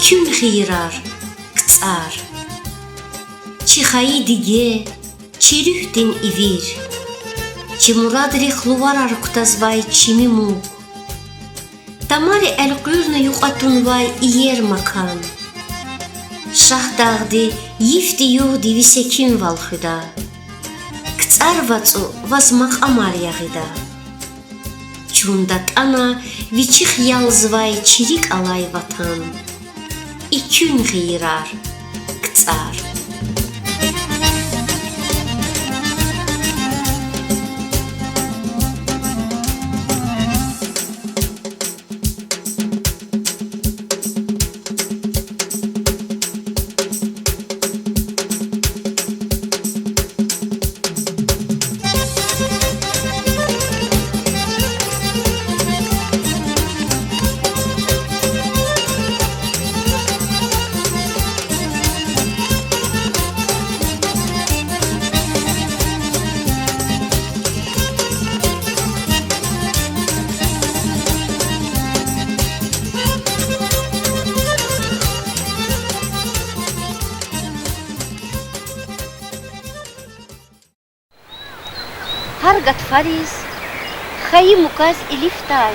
икюн хиирар кцар. Чихаи диге, чирюхдин ивир. Чимурадри хлуварар кутазвай чимиму. Тамари элкюрна юқатунвай иер макан. Шахдагди ифти югди висекин валхида. Кцар вацу вазмак амар ягида. Чундат ана вичих ялзвай чирик алай ватан. Икюн хиирар кцар. Hargat Faris, Chaim Ukaz Iliftai,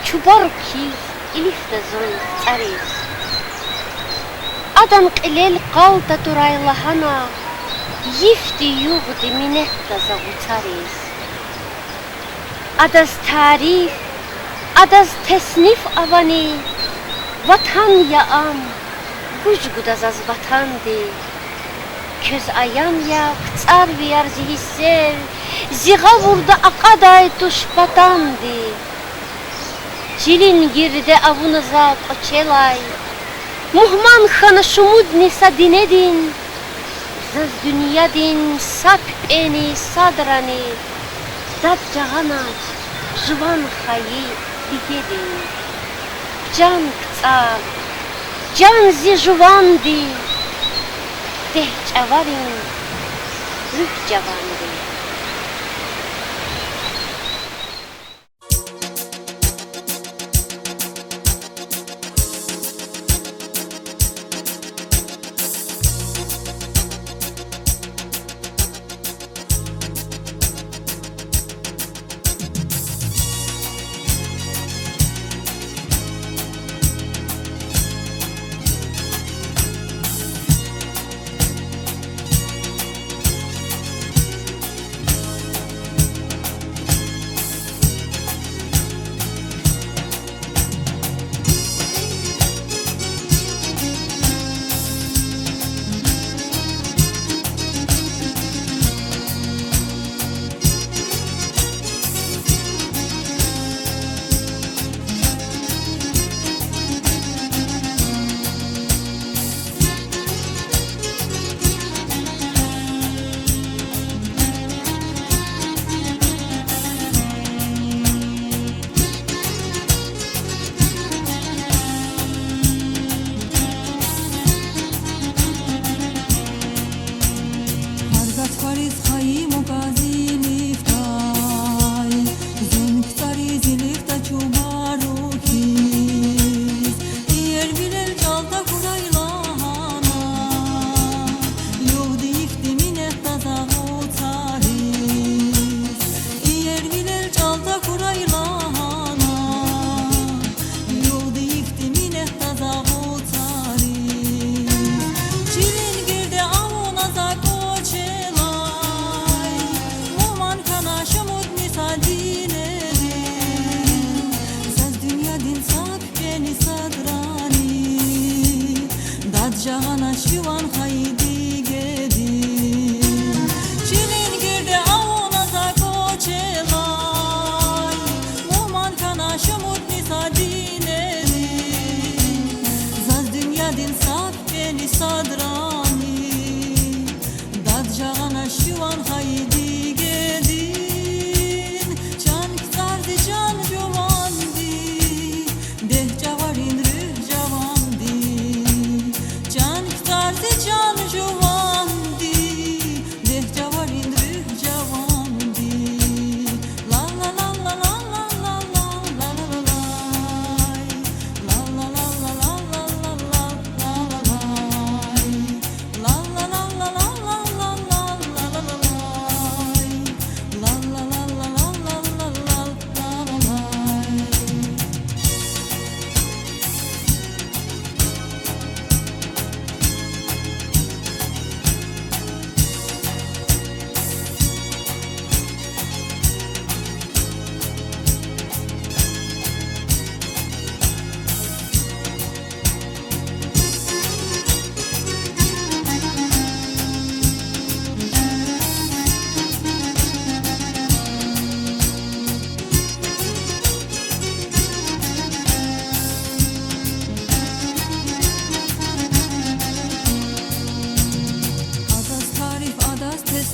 Chubarkiv Ilifta Zon Tsaris. Adam Qilel Qalta Turay Lahana, Yifti Yugdi Minetta Zavutaris. Adas Tarif, Adas Tesnif Avani, Vatan Yaam, Gujgudaz az Vatandi. Köz ayan ya ktsar viyar zihisser, ziga vurda akaday tuşpatandi. Çilin girde avunuza koçelay, muhman xana şumudni sadinedin, zaz dünyadin sap eni sadrani, dad cahanac, jvan xayi digedin. Can ktsar, can zi jvandi, Deh çavarin, ruh cavandı.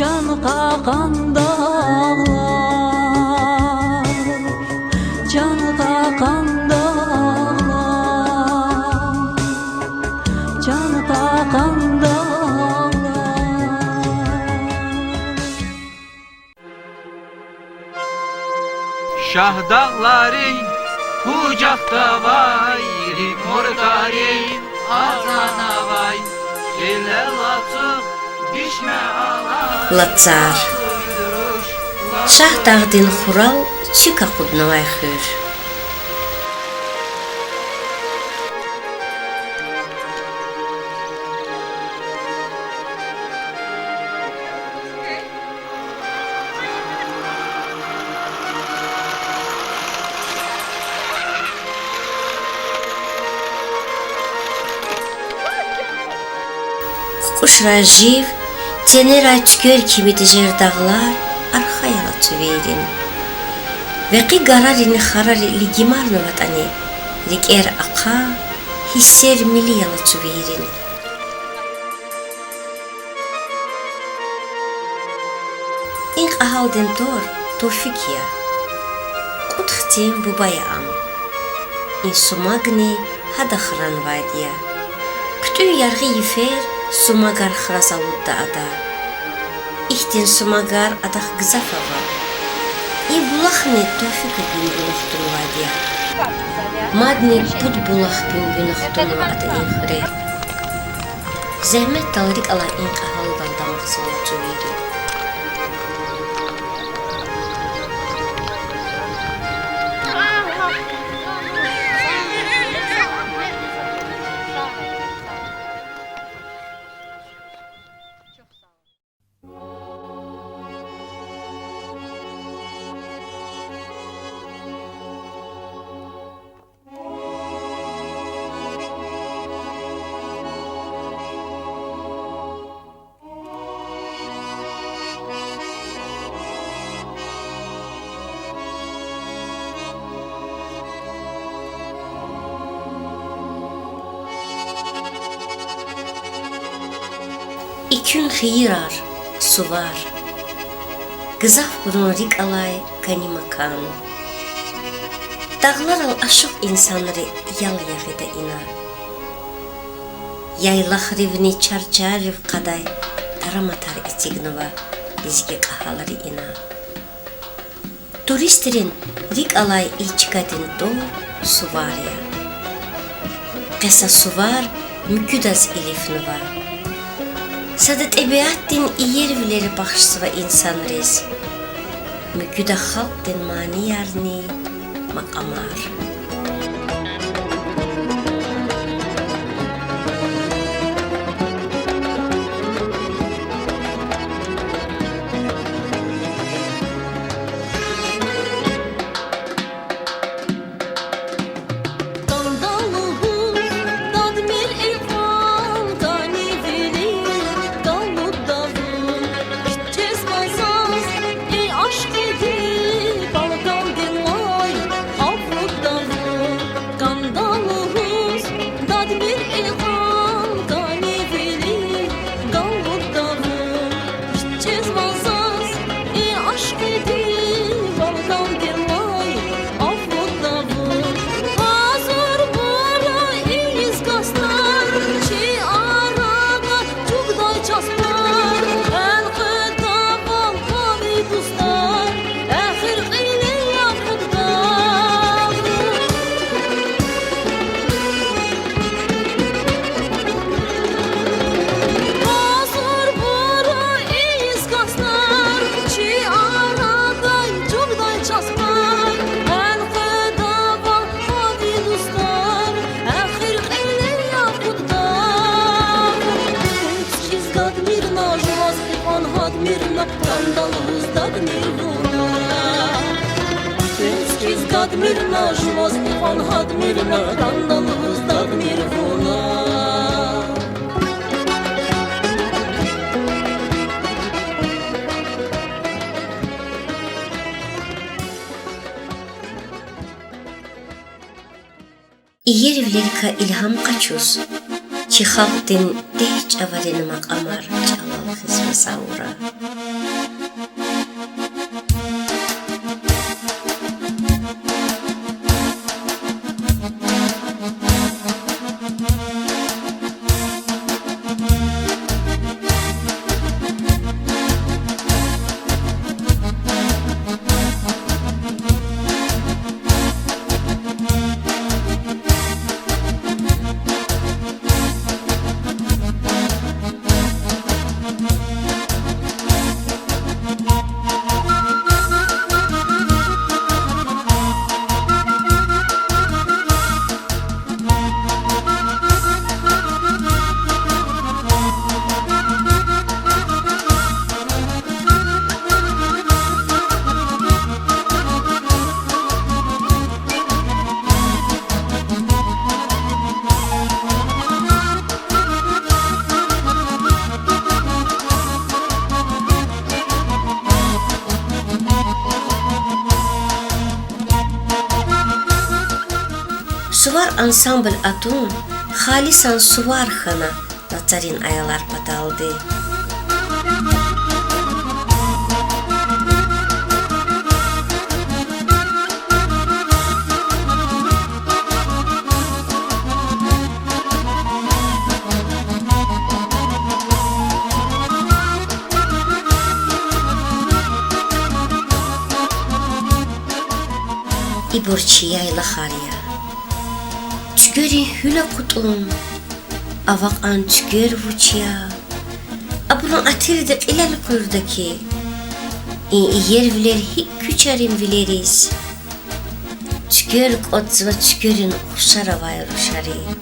can qakan dağlar, can qakan dağlar, can qakan dağlar. Şah dağları kucakta vay, morgari azana vay, gele latı düşme ala. Latsar Şah dağdın xural çika qudnavay xür. Kuşra jiv, tenera tükör kimi dijer dağlar, arxaya tüverin. Veqi gararini xarari ligimarnu vatani, riker aqa, hisser miliyala tüverin. İnq ahalden tor, tofikia. Qutxtim bubayam. İnsumagni hada xran vadiya. Bütün yargı yifer, sumagar xrasavudda ada. İhtin sumagar adak gzafava. İbulaxni tofika güngünoxtun vadiya. Madni pud bulax güngünoxtun ada inxre. Zahmet talrik ala inq ahal daldamaq sivatu veri. İkün xiyirar, suvar. Gızaf bunun rik alay kani makan. Dağlar al aşık insanları yal yağıda ina. Yaylaq rivni çarçar riv qaday taramatar itignuva bizge qahaları ina. Turistlerin rik alay ilçikadin doğ suvar ya. Qesa suvar müküdaz ilifnuva. Sadat ebeatin iyervileri baxşıva insanlarız. Müküda halkten mani yarni makamar. Mirna, живост, он хат мирна, кандалуз, дад мирвуна. İyerivlerika ilham kaçus, çi halktin dehç avarini makamar çalal hizme savura. ansambl adun Xalisan Suvarxana Nazarin ayalar padaldı. İborçi yayla xariya Tügörin hüle kutun Avak an tügör vuçya Abunun atiridik ilal kurdaki yer viler hik küçerin vileriz Tügörük otzva tügörin uxara vay roşari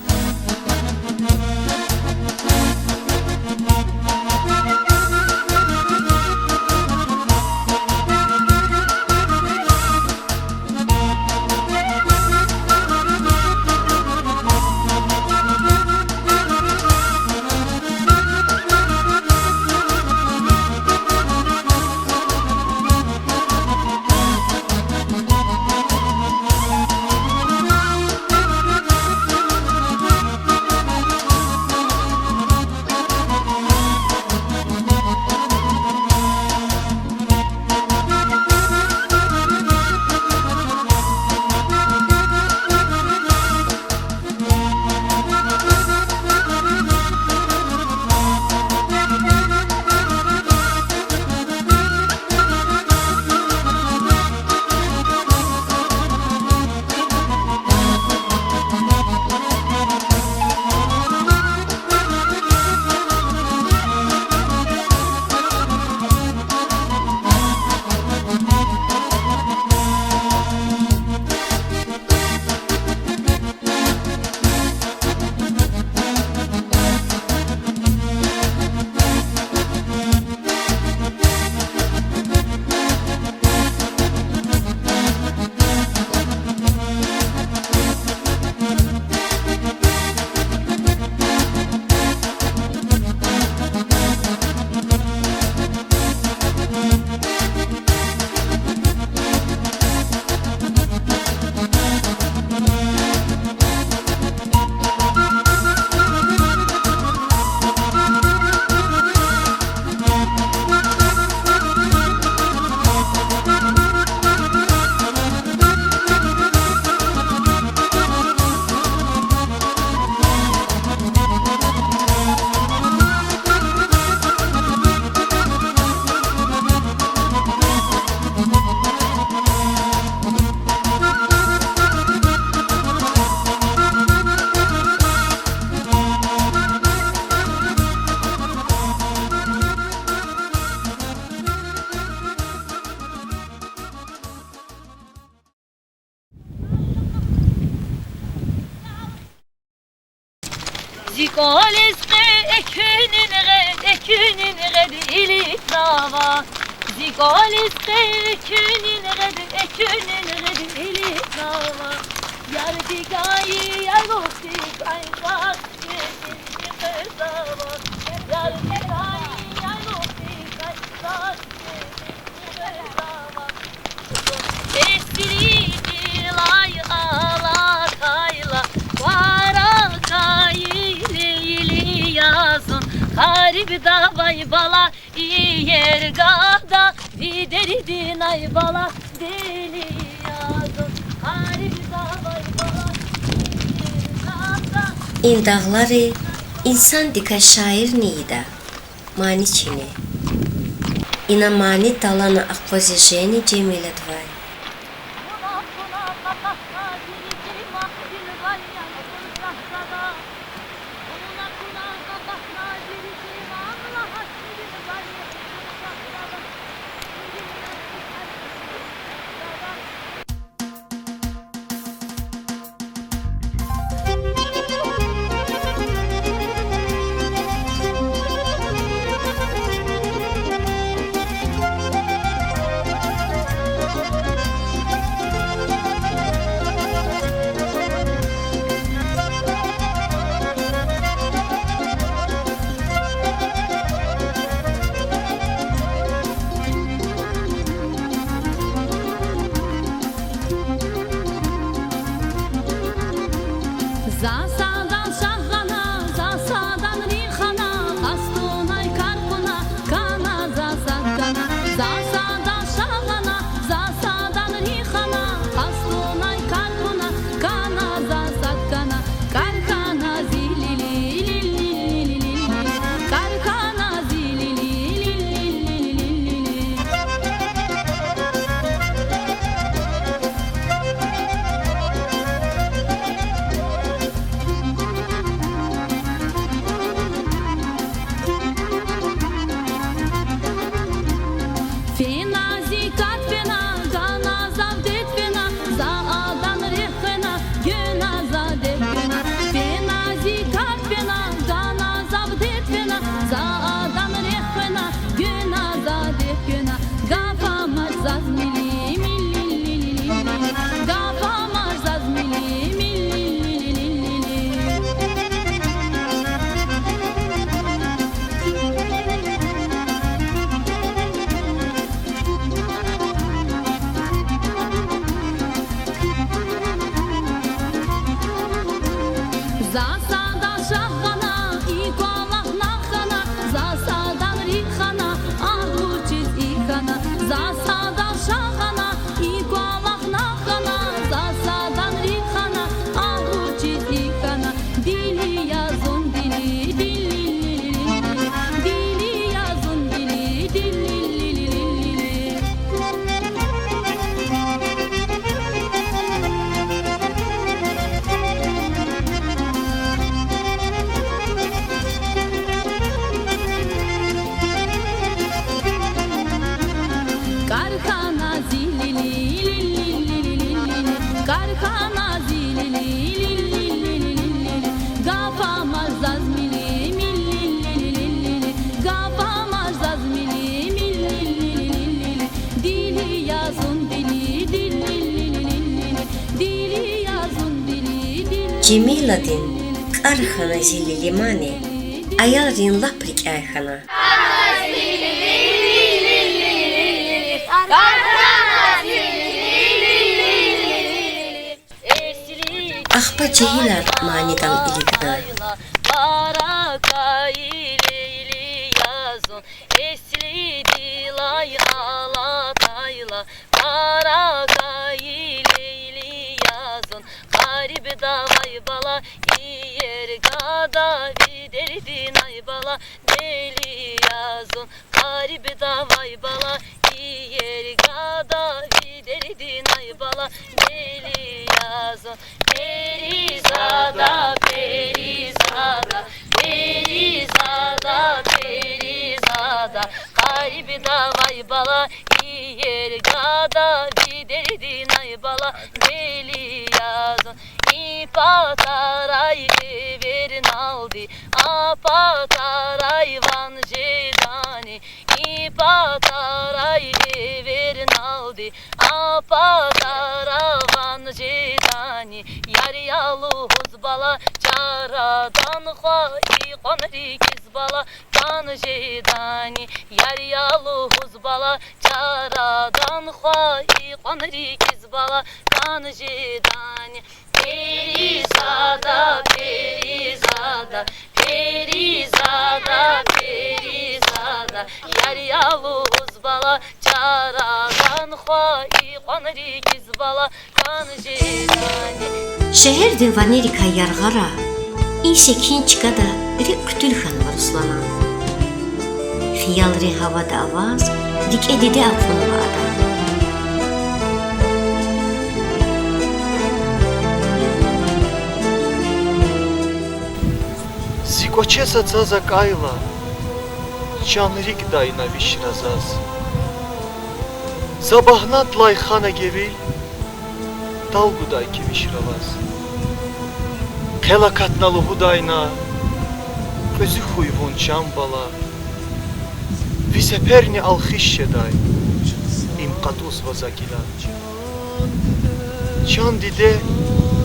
Zikalisqe ekünün ged ilik dava Zikalisqe ekünün ged ilik dava Yar digayi yar gohti kayfak yesin kızava Yar digayi yar gohti kayfak yesin kızava Espri dilay ala kayla Vara kayili yazın Harbi davay bala yer gada Videridin ay bala deli yazın Harbi davay bala yer gada İn dağları insan dika şair neyda Mani çini İna mani dalana akvazijeni cemile dvay Cemiladin qarxana zili limani ayalrin laprik ayxana. Ahba cehilar manidan iligna. Baraka ileyli yazın esli dilay halatayla. Baraka ileyli yazın garip davay bala yer gada viderdin ay bala deli yazın garip davay bala yer gada viderdin ay bala deli yazın. Perizada, Perizada, Perizada, Perizada Kalbi davay bala, yer gada Biderdin ay bala, deli yazın İpataray verin aldı Apataray van jedani İpataray verin aldı Apatara van jedani Yaryalı huzbala Caradan xahi qonri kizbala Van jedani Yaryalı huzbala Caradan xahi qonri kizbala Van jedani Perizada, Perizada, Perizada, Perizada Yaryalı huzbala Caradan xahi qonri kizbala Van jedani Şehir Devanerika yargara, inse kinçkada rüktülhan Ruslana. Xiyalri havada avaz, dik edide apunu vada. Zikoçesa caza kayla, canrik dayna vişrazaz. Sabahnat layxana gevil, dalguday ki vişravaz. Kelakatnalı hudayna, közü huyvun çambala. Viseperni alxişşeday, imqatus vazagila. Can dide,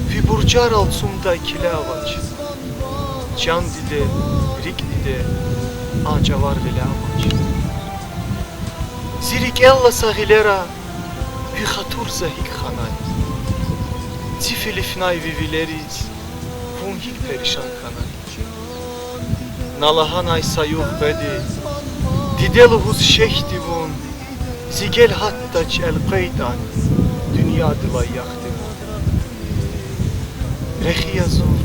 vi burcar altsumda kilavaç. Can dide, rik dide, acavar vele amaç. Zirik ella sahilera, vi hatur zahik xanay. Tifilifnay vivileriz, vun hik perişan kanay. Nalahanay sayuh bedi, dideluhuz şehdi vun, zigel hattaç el qaydan, dünya dilay yakdi vun. Rexiyazun,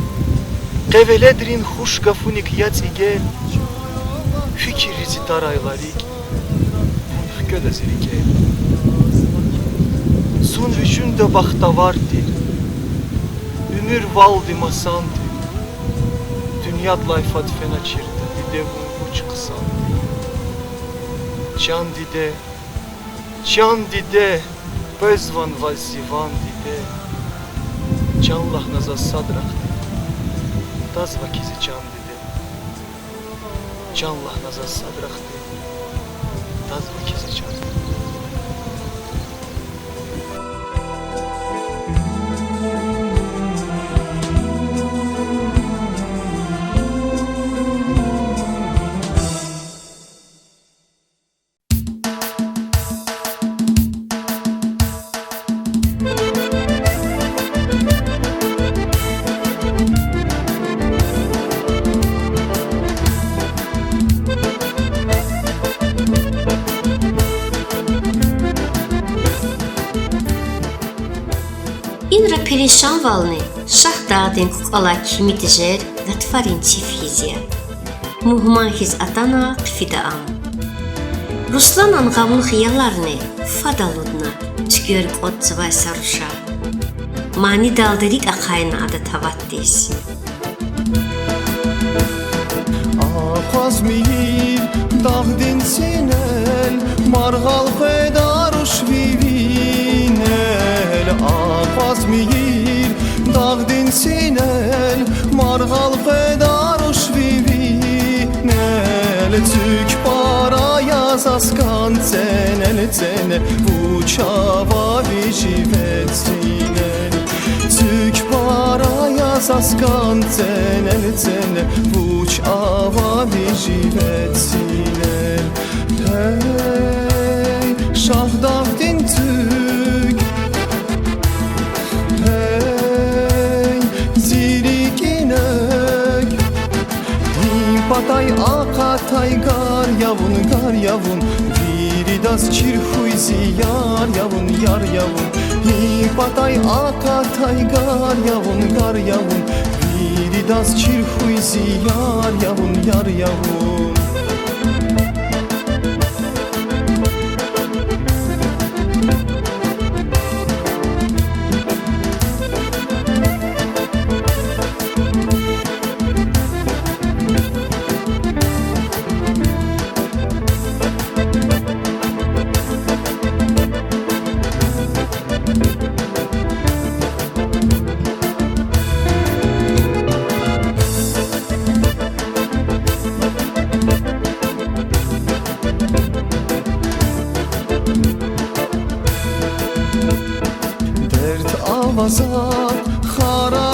qeveledrin xuş gafunik yats igel, fikir rizi taraylarik, vun hköda zirike. Sun vücünde baxtavardi, Ümür valdi masandı, dünyadlay fatfena çirdi, dide vun uç kısandı. Can dide, bezvan vazivan dide, canlah naza sadraktı, daz vakizi can dide. Canlah naza sadraktı, daz vakizi can dide. Inra perişan valni, şah dağdın kukala kimi dijer, gatfarin çifhizye. Muhman hiz atana fidaam. Ruslanan gamlı xiyalarni, fadaludna, tükörük otzvay saruşa. Mani daldirik akayna adı tavattis. Ağaz mihir, dağdin sinel, margal fedaruş vivinel. Ağaz mihir, dağdin sinel, margal fedaruş vivinel. Tük para yazaskan cenel, uçava vijivet sinel. Tük para zaskan cene Vuç avadi jivetsinel Hey şahdavdin tük Hey zirikinek Patay akatay gar yavun Viridas çirhuizi yar yavun Patay akatay gar yavun Viridas çirhuizi yar yavun Avazat xara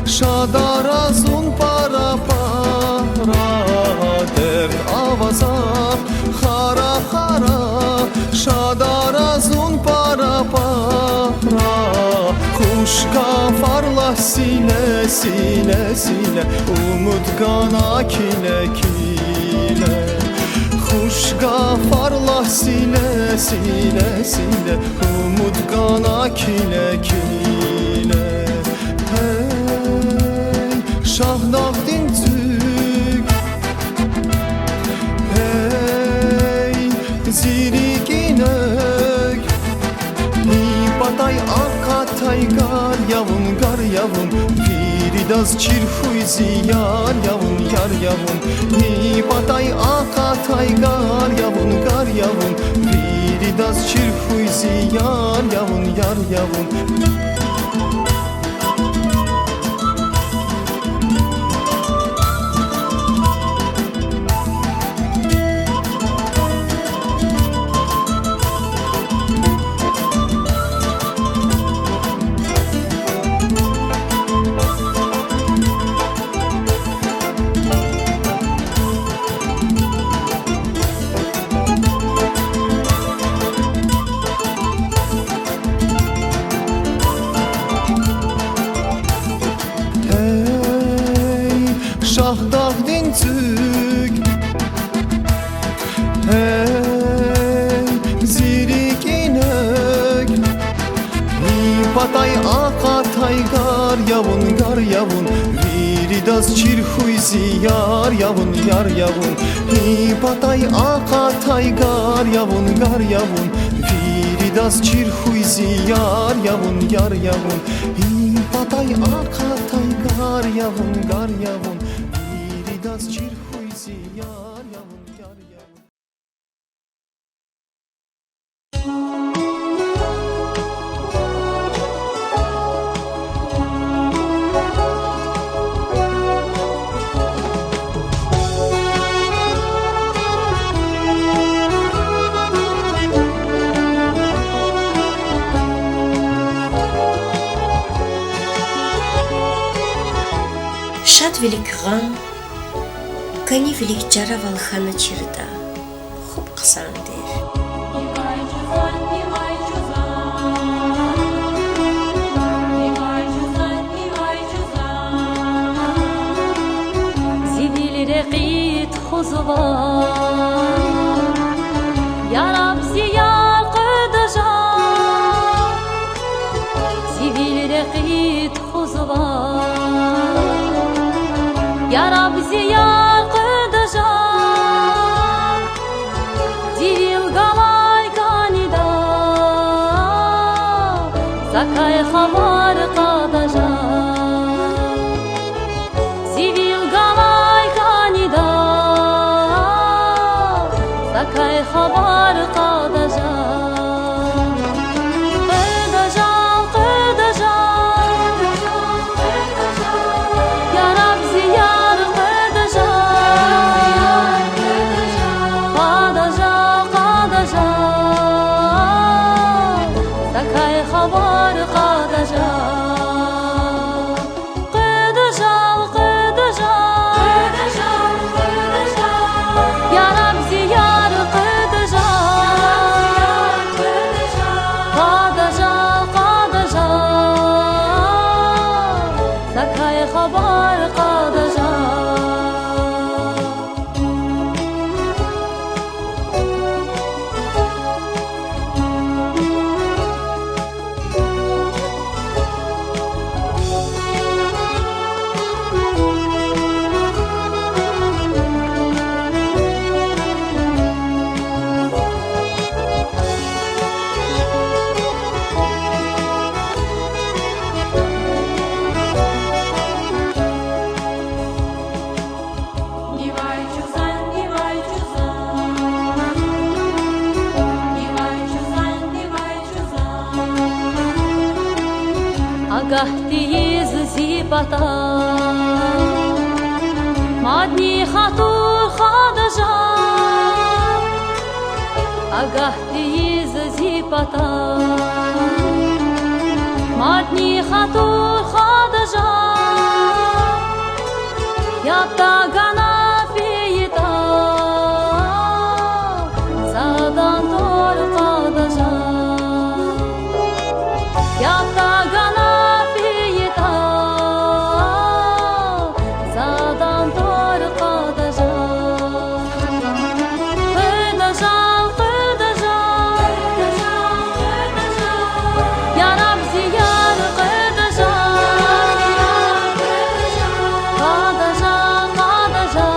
şadarazun para Dert avazat xara şadarazun para Kuş kafarlah sile Umut kana kile Kuş gafarlah sile Umut kana kile Hey şahdavdin tük Hey zirikinek Patay akatay gar yavun Viridas çirhuizi yar yavun Patay akatay gar yavun Viridas çirhuizi yar yavun Şahdavdin tük Hey zirikinek Patay akatay gar yavun Viridas çirhuizi yar yavun Patay akatay gar yavun Viridas çirhuizi yar yavun Patay akatay gar yavun Viridas çirhuizi yar yavun Шад великган Кани велик жаравал хана чирда Хуб қысандер Zidil reqit khuzvan Ya Rab ziyar qadajan Zidil reqit khuzvan Ya Rab ziyar qadajan Zidil gamay kanida Zakay khabar qadajan Zidil gamay kanida Zakay khabar qadajan Ya Rab ziyar qadajan Zakay khabar qadajan Agah diyiz zibata Madni khatur khadaja Agah diyiz zibata Madni khatur khadaja Yapta gana fiyita Sadan tor khadaja Yapta gana fiyita Sadan tor khadaja Khadaja Ya Rab ziyar khadaja Khadaja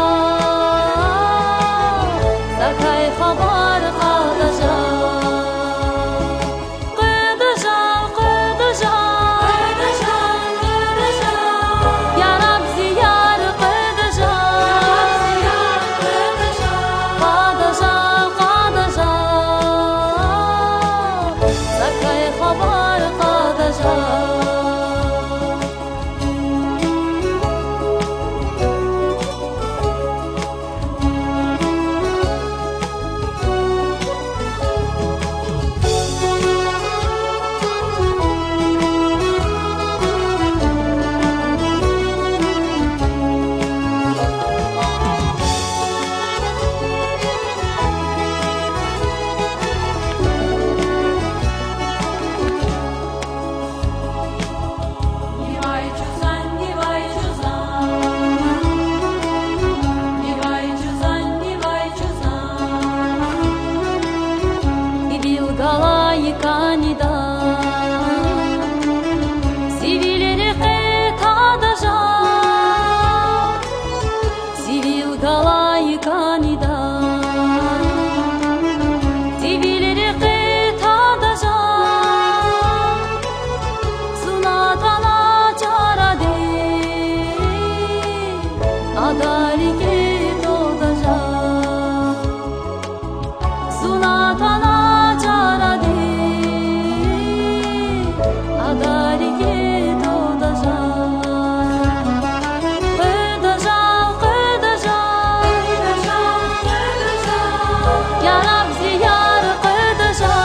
Sakay khabar khadaja Ya Rab ziyar khadaja Khadaja Sakay khabar khadaja Сивил галай канида Сивилери хетадажа Сивил галай канида Сивилери хетадажа Сунатана чараде Адари кетодажа Sunatana charade Adari ketodaja Khadaja Ya Rab ziyar khadaja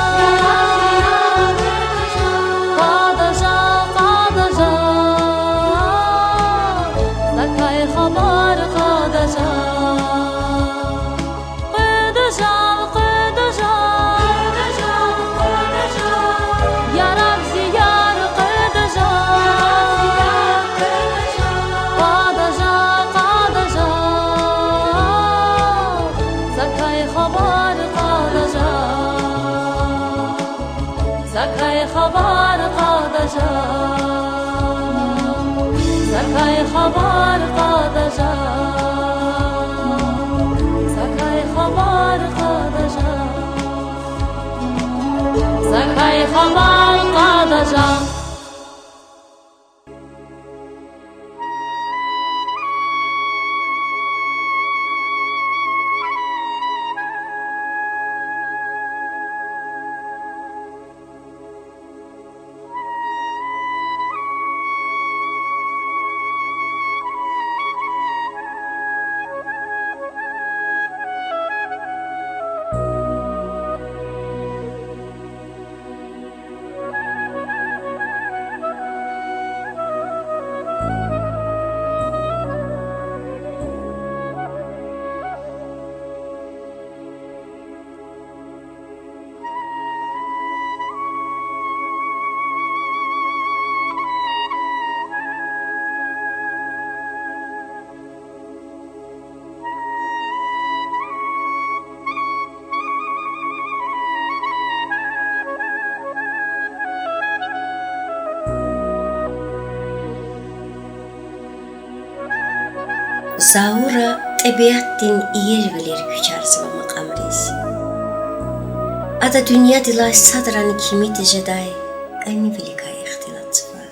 Khadaja Sakay khabar khadaja Ya Rab ziyar khadaja Khadaja Sakay khabar khadaja Sakay khabar khadaja Sakay khabar khadaja Sakay khabar khadaja Sakay khabar khadaja Zaura təbiətin yer bilir küçərsivə maqamriz. Ada dünya dilay sadran kimi təcəday Əni velikay ixtilatsıva.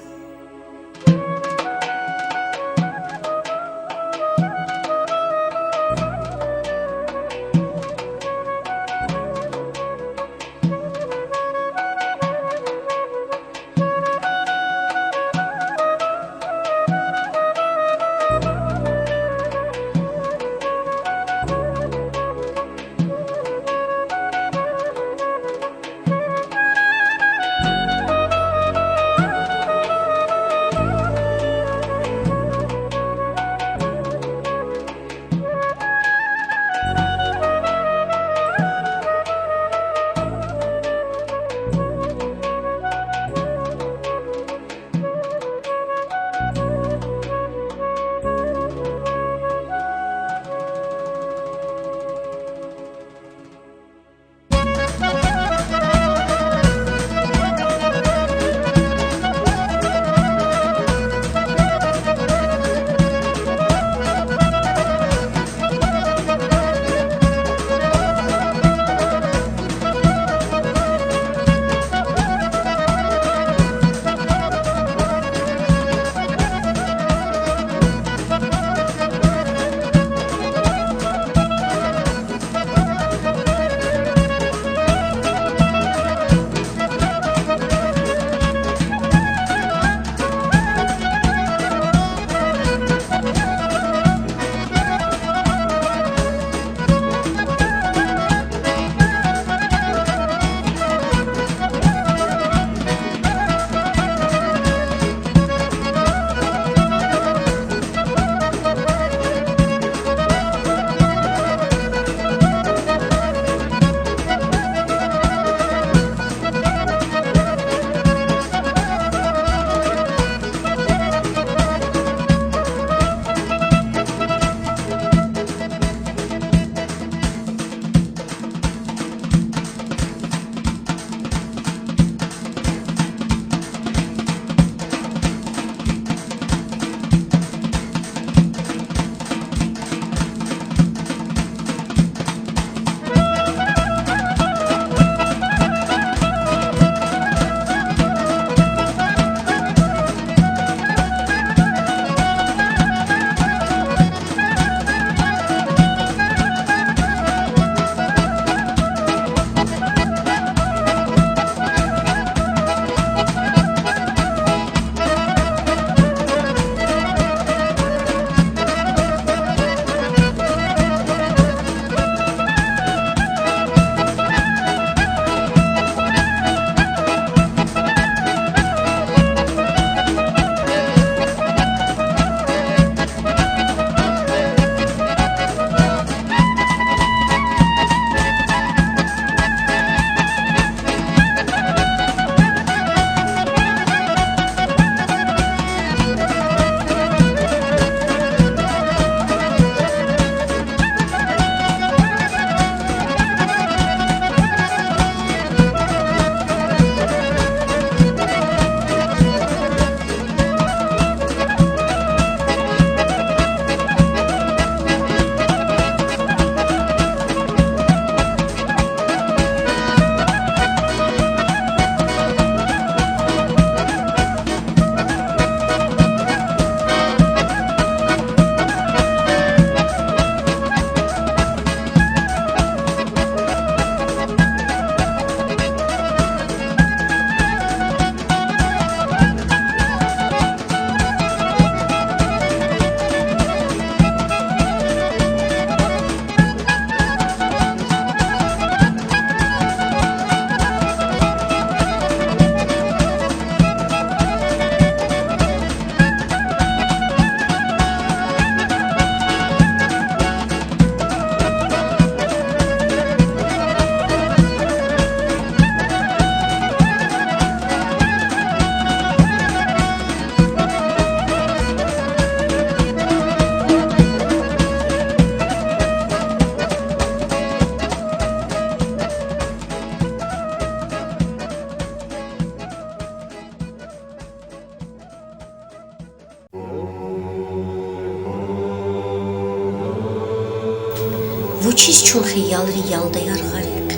Vучиз чун хиялри ялдаяр гарик.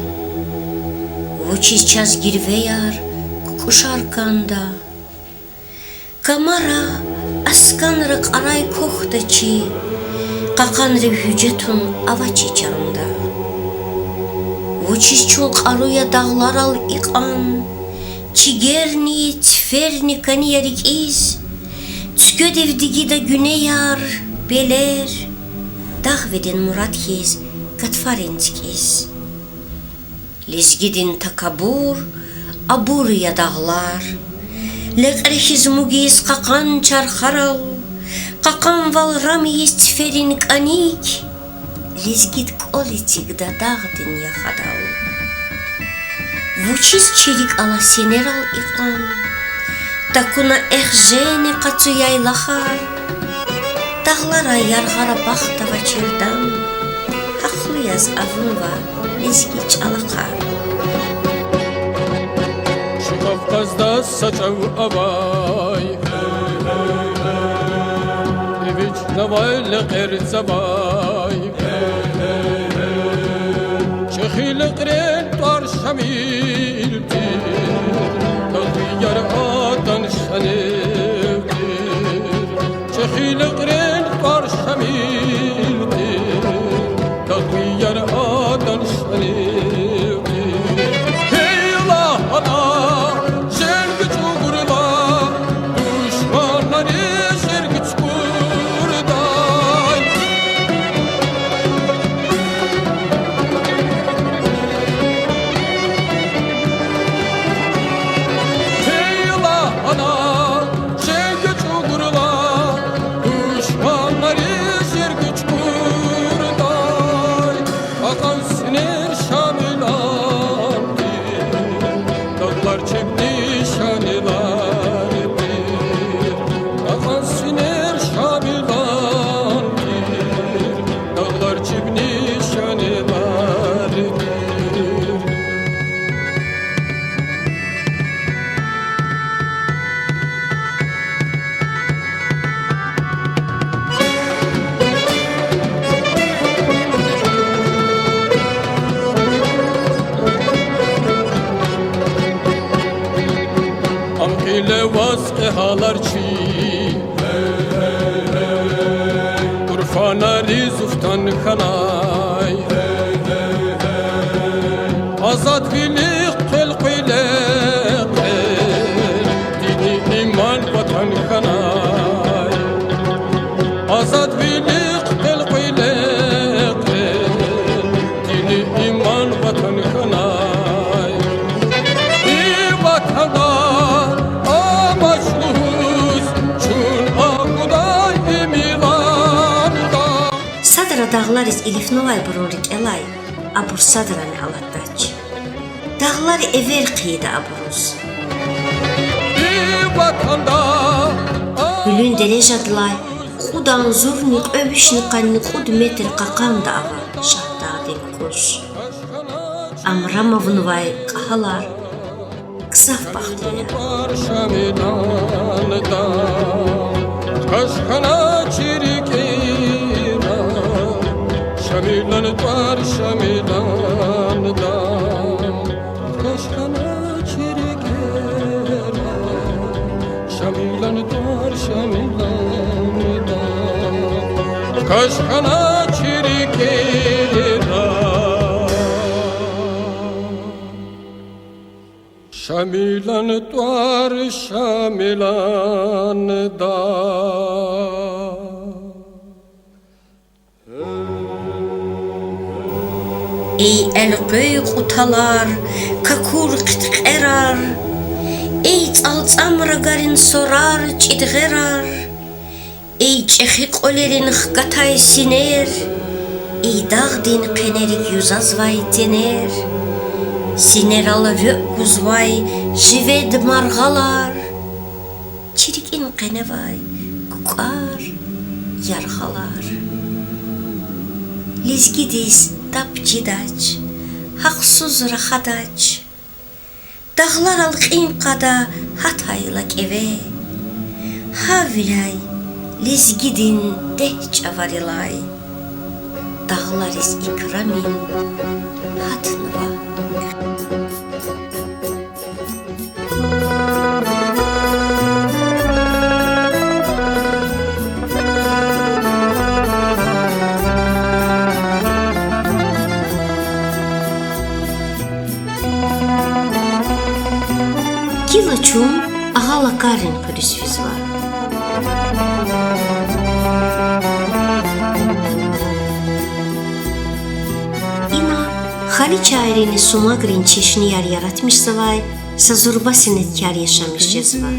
Vучиз час гирвеяр кукушарканда. Камара асканры қарай кохтачи, қақанры хүджетун авачи чарында. Vучиз чул қаруя дағлар ал иқан, чигерни, тферни каниярик из, Түскөдевдиги да güne yar, beler, dağvedin murat kez, katfarenskiz. Lizgidin takabur, abur ya dağlar, leqrehiz mugiz qakan çarxaral, qakan valramiz tferin kanik, lizgid kolitik da dağdin yaxadal. Vuçiz çelik ala seneral iqan, Takuna ehjene katı yaylahar, dağlara yargara baktava çırdan, haklıyaz avunva lezgiç alakar. Şu Kafkaz'da saçav avay, Eviç navayla qerzavay, Çekhili qren tar şamildir, Tağdiyar adan şanevdir, Çekhili qren tar şamildir, Tağdiyar adan şanevdir. Hey Allah Allah, şer güç uğurla, Düşmanları şer güç kurday. Hey Allah Allah, şer güç uğurla, Düşmanları şer güç kurday. Akan sinir şamilandir, Dağlar çekti şanilardir. Akan sinir şamilandir, Dağlar çekti şanilardir. Amkile vaske halarçi, Urfana rizuftan kanay, Azad bilik kılkile dini iman vatan kanay, Azad bilik kılkile dini iman vatan kanay. Bir vatanda amaçlıyız, çün akuday emiranda. Sadra dağlar iz Elif Novay bururik elay, abur sadrani alattaç. Dağlar ever qiyda aburuz. Bir vatanda Hülün derejadlay, Xudan zurnik övüşni qanni xud metr qaqan da ava, şahdadin kuş. Amramovun vay qahalar, Kısaf baxtlıya. var şamilanda, Kaşkana çirikina, Şamilan var şamilanda, Kaşkana çirikina, Şamilan var şamilanda, Kaşkana çirikina, Şamilan var şamilanda. Ey elqöy qutalar, kakur qitqerar, Ey tsaltsamra garin sorar, çidğerar, Ey çexi qolerin xgatay siner, Ey dağdin qenerik yuzazvay tener, Sineral rökuzvay, jived marğalar, Çirikin qenevay, kukar, yarğalar. Lizgidiz tapçidaç, haqsuz raxadaç, Dağlar al qinqada hataylak eve, Havilay, lizgidin dehç avarilay, dağlar iz ikramin hatnıva. Kiloçum ağala karin pürüsfüz var. İna Hali çayrini Sumagrin çeşni yer yaratmışsa vay, sazurba senetkar yaşamışız var.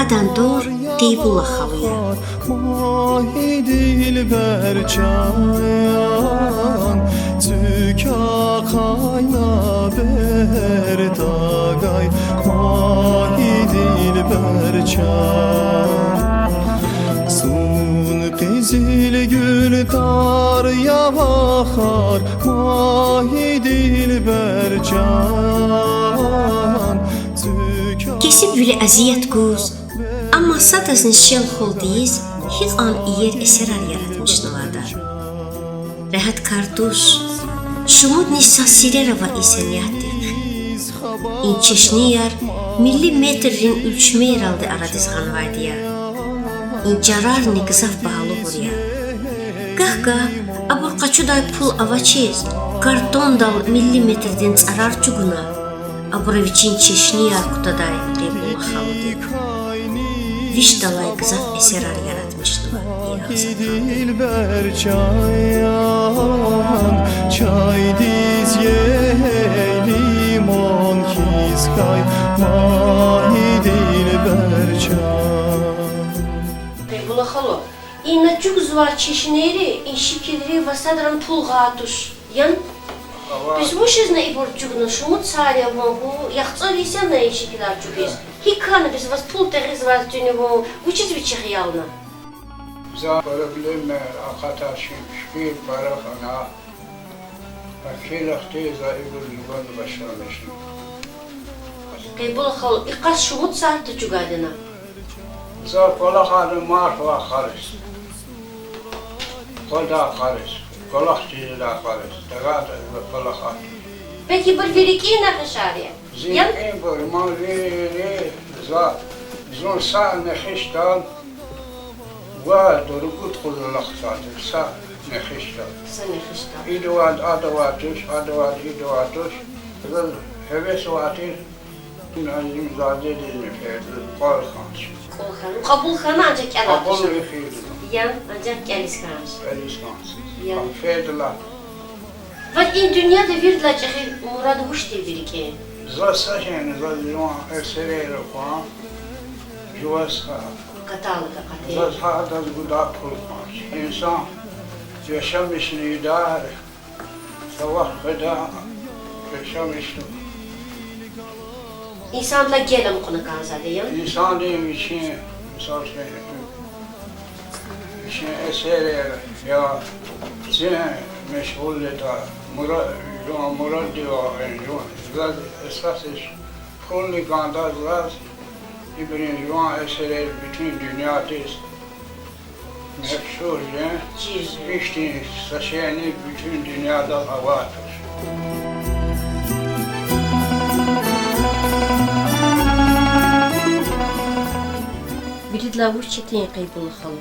Adan dur Teybullah halıya. Mahi dilber çayan Tüka kayna berdagay Mahi dilber çayan Sun qizil gül darya bakar Mahi dilber çayan Kesip bile aziyet kuz, ama sadasın şel holdiyiz, hiç an iyer eserar yaratmışını vardı. Rahat kartuş, şumut nisa sirerava iseniyattik. İnçeşni yer, millimetrin ölçmeyer aldı aradızgan vardı ya. İncarar ne kızaf bağlı buraya. Gahga, abur kaçuday pul avaçiz, karton dal millimetrden zarar çuguna. Aburaviçin çeşni yer kutaday Teybullah halıdı. Viş dalay kızaf eserar yaratmıştı var. dilber çayan Çay diz ye limon kizkay Mahi dilber çayan Teybullah halı. İnna cügüz var çeşneri, inşikiri vasadran pulgatuş. Yan biz bu şizne ibor cügünü şumut sarıya bu yaxtsar isen ne inşikiler cügüz. Hikkanı biz vas pul tegiz vas dünü bu uçiz bir çıkıyalına. Za problem akata şifir para khana akil ikhtiza ibur yuban başlamışım. Teybullah halı. İkas şumut sartı cügadına. Za kola khana marfa kharis. Kola kharis. Kola ihtila kharis. Tagada kola kharis. Peki bir veriki ne kışarıya? Yan Zin ibur maviri za zon sa nehiştan ودرقوت خذ اللقطات سا نخشتا sene kışta. إدوات أدواتش إدواتش ظل هبس واتير من عزيم زادة المفيد قال خانش Kolhan. Kabulhanı ancak el أقول atmışım. يخيد Yan ancak gelis kanş. أليس خانش Ya. فيد الله Vat in dünyada bir la cahil muradı hoş değil veriki. زا ساشين زا جوان أسرير قام جواسها Katalı da زا katı. هذا الجدار كل خانش إنسان يشمش ندار سواء خدا يشمش İnsanla gelem konu kanzadı yan. İnsan değil için, misal için eseri ya zine meşgulle da murad diyor zaz esas iş kulli kanda zaz İbn Juan eseri bütün dünyadayız. Meşhur ya. Cirri. İşte saçeni bütün dünyada havadır. Birid la hoş çetin Teybullah halı.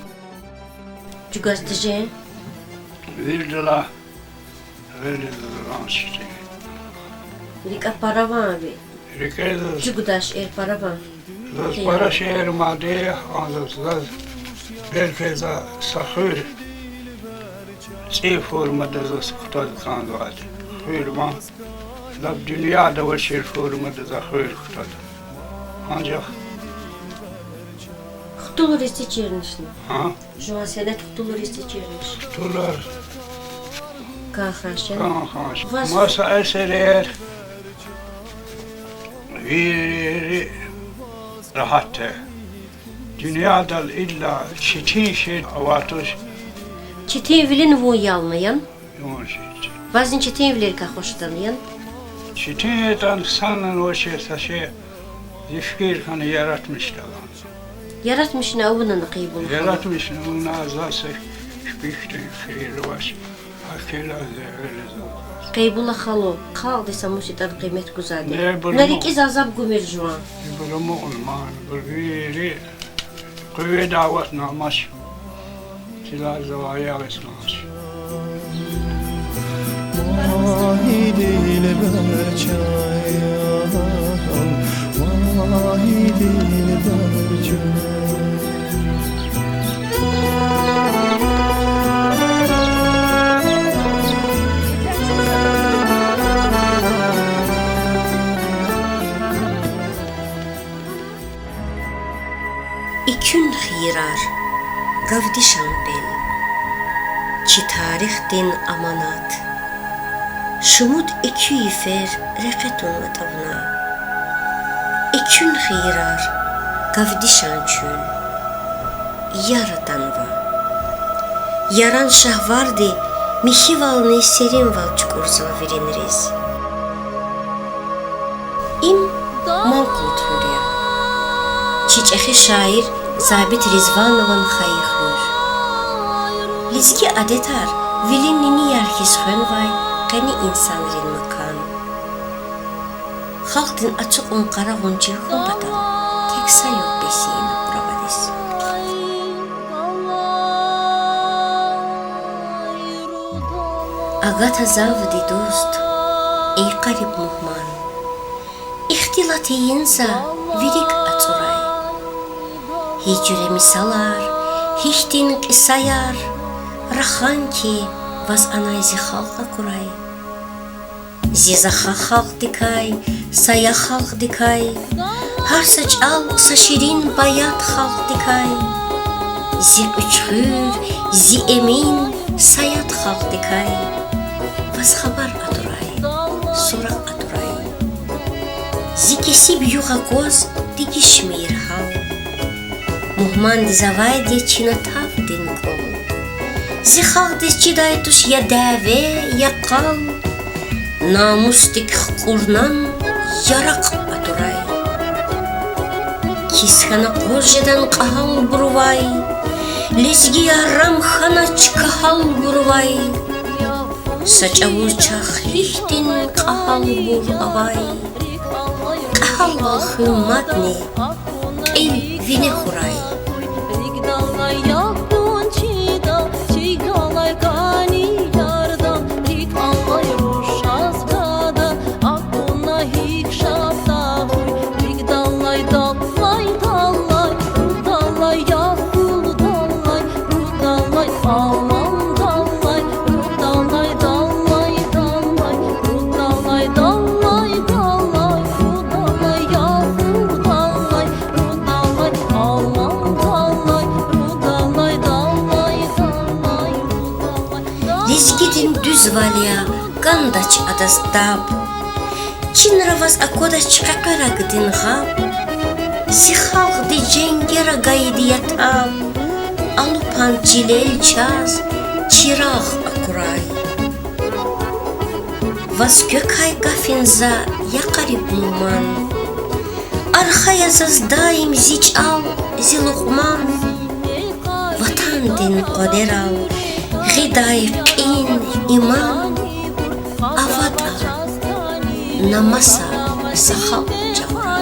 Cügazdıcı. Verdiler işte. Rika paravan abi. Rikaydı. Cügdaş paravan. Zaz para şehir madde, zaz belki za sahur. Sefur madde zaz kutal kandı. Hürman. Lab dünyada ve şerfur madde za hür kutal. Ancak Kutulur istiçirmişni. ha Şu an senet kutulur istiçirmiş. tular Kahraşen. kan masa eserer veri rahat. Dünyada illa çetin şey avatır. Çetin vilin bu yalmayan. Yumuş. Bazı çetin vilir ka hoşlanyan. Çetin eden sanın o şey saşı zifkir kanı yaratmışlar. Yaratmışın avının Teybullah halı. Yaratmış onun azası büyükten fikri var. Akela öyle zaten. Qeybula xalo, qaldıysa musiqadan qiymət güzəldir. Ne bilmem. Nərik izazab gümür juan. Bunu olman, bir kuvve davet namaz. Silah zavaya esmaz. Vahi dilber çayan, vahi dilber çayan. İkün xirar, qavdişan bel, ki tarix din amanat, şumud iki ifer rəqətun və tavna. İkün xirar, qavdişan çün, yaradan va. Yaran şahvardi, mihivalni serin val çukurzva vereniriz. İm malkut hürya. Çiçəxi şair Zabit Rizvanovan xayıxır. Lizgi adetar vilin nini yarkis xönvay qəni insan rin makan. Xalqdin açıq onqara onci xunbadan tek sayıq besiyini uravadis. Agata zavdi dost, ey qarib muhman. İxtilat eyinsa virik açuray. Hicre misalar, hiçtin qisayar, raxan ki vaz anayzi xalqa kuray. Zizaxa xalq dikay, saya xalq dikay, har saç al saşirin bayat xalq dikay. Zi üçxür, zi emin, sayat xalq dikay. Vaz xabar aduray, surak aduray. Zi kesib yuğa qoz, digişmir hal. Muhman dizavaydi çina tav din kol. Zi xalq diz çidaytuş ya dəvə, ya qal. Namus dik qurnan, yaraq aduray. Kisxana qojadan qahal burvay. Lizgi yaram xana çkahal burvay. Saçavur çaxlixtin qahal bur avay. Qahal val xümmadni, el vine xuray. Lizgidin düz valya, gandaç adas dab. Çin ravaz akodaç qaqaragdin gab. Si xalq di cengera gaydi yatab. Alupan cilel çaz, çiraq akuray. Vaz gökay gafinza ya qarib numan. Arxaya zaz daim ziç al, zi luqman. Vatan din qoder al, غدای قین ایمان آوادا نماسا سخاو جوان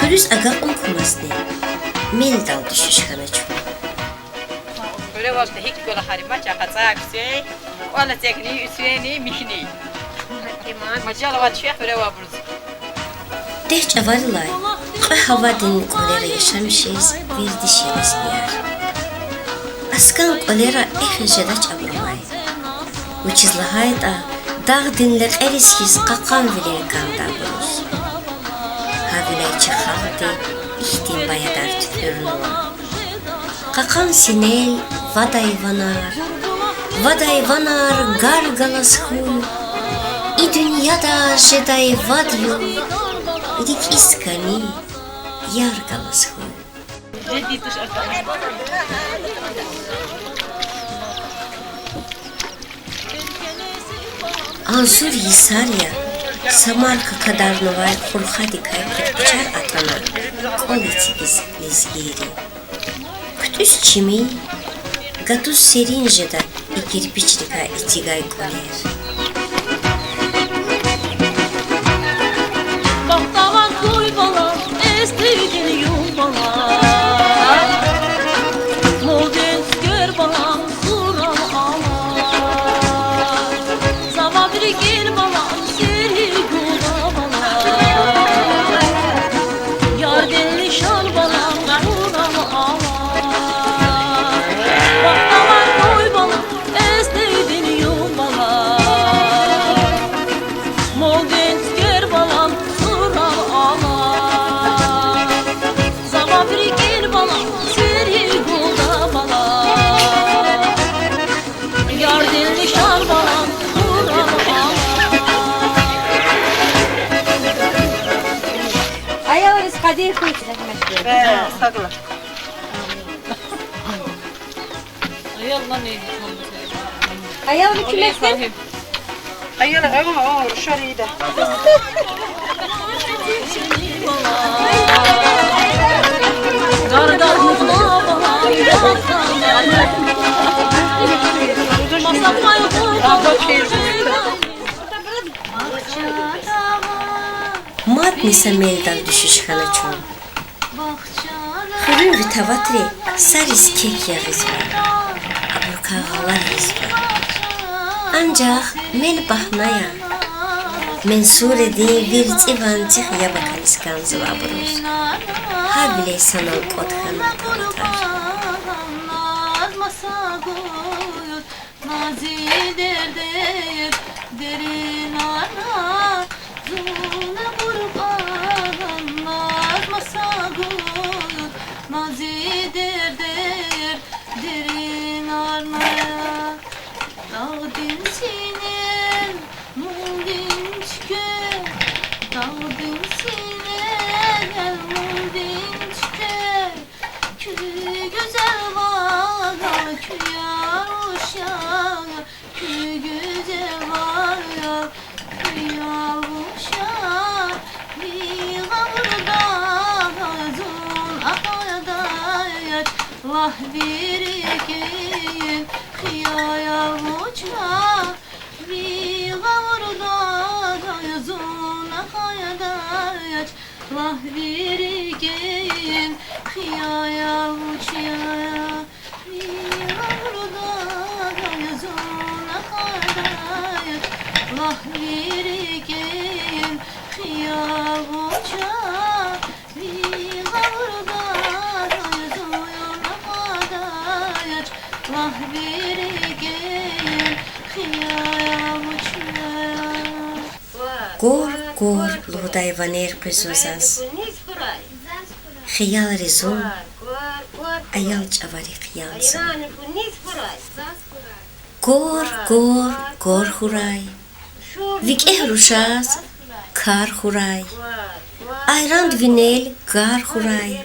Firuz aga unkumasne. Meldal düşüş xanaçu. Böyle vakti hiç böyle harima çakacak şey. Valla tekniği üsveni mihni. Macala var şey böyle var burası. Dehç avarılay. Hava din kolera yaşamışız bir dişimiz yer. Askan kolera ehjeda çabrılay. Uçizlahay da dağ dinler eriskiz kakan vile kanda buruz. Havilay çıkaldı ihtim bayadar tüpürünüva. Kakan sinel vaday vanar gargalas hu. I dünyada jeday vadyu. İdik iskani yargalas hu. Azur Yisarya, Samarka kadar novay kurhadi kayıpçar atana, olitigiz lizgiri. Kütüs çimi, gatus serinjeda ikirpiçlika itigay koler. Baktavan koy bala, estirgin yol bala. Modern gör bala, sural ala. Zaman bir gel bala, seri gula bala. Yardenli şal bala, sural ala. Baktavan koy bala, estirgin yol bala. Modern gör bala, sural ala. Zaman bir gel bala, seri gula bala. Yardenli şal bala, sural ala. Ayağınız kadir koyacak. Sakla. Ayağını kümekten. Hayır, ama o şarıydı. Matnisa meldal düşüş xanaçu. Xırın vitavatri saris kek yağız var. Aburka ağlar yüz var. Ancak mel bahnaya. Mensure di virti vantih ya bakalis kanzı var buruz. Ha bile sanal kothan atar. Allah virgin khiyaya uçma vi gavurda yazuna kayadaç Allah virgin khiyaya uçya vi gavurda yazuna kayadaç Allah virgin khiyaya uçya vi gavurda Allah virgin khiyaya uçya. Gor gor luhday vaner qisosas. Khiyal rizon. Ayal çavari khiyalsın. Gor huray. Vik ehruşas kar huray. Ayran vinel gar huray.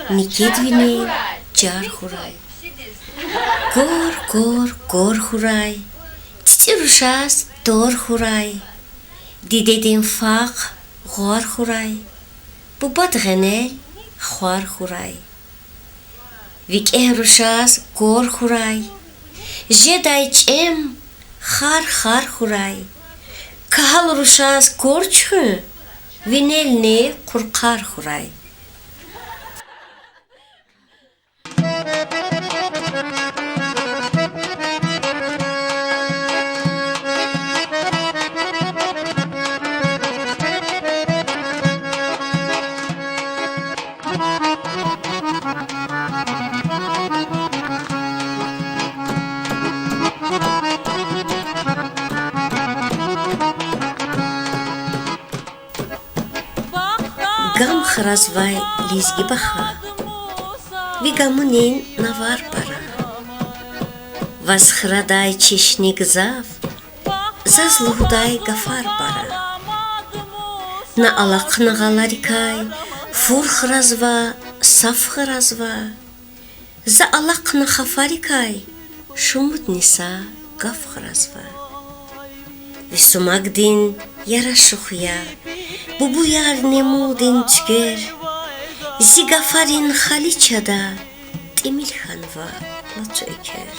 Nikit vinel jar huray. Gor huray. Çiçi ruşas dor huray. Didedin faq gor huray. Bu bad genel xwar huray. Vik ehruşas gor huray. Jeday çem xar huray. Kahal ruşas gor çü. Vinelni kurkar huray. Gam khrazvay lizgi baha. Vi gamunin navar para. Vaz khraday chishni gzav. Zaz luhday gafar para. Na alaq nagalarikay. Fur khrazva, saf khrazva. Za alaq na khafarikay. Shumut nisa gaf khrazva. Vi sumagdin yara shukhya. Bu yar nemudin tüger. Zigafarin khaliçada Temil hanva latı öker.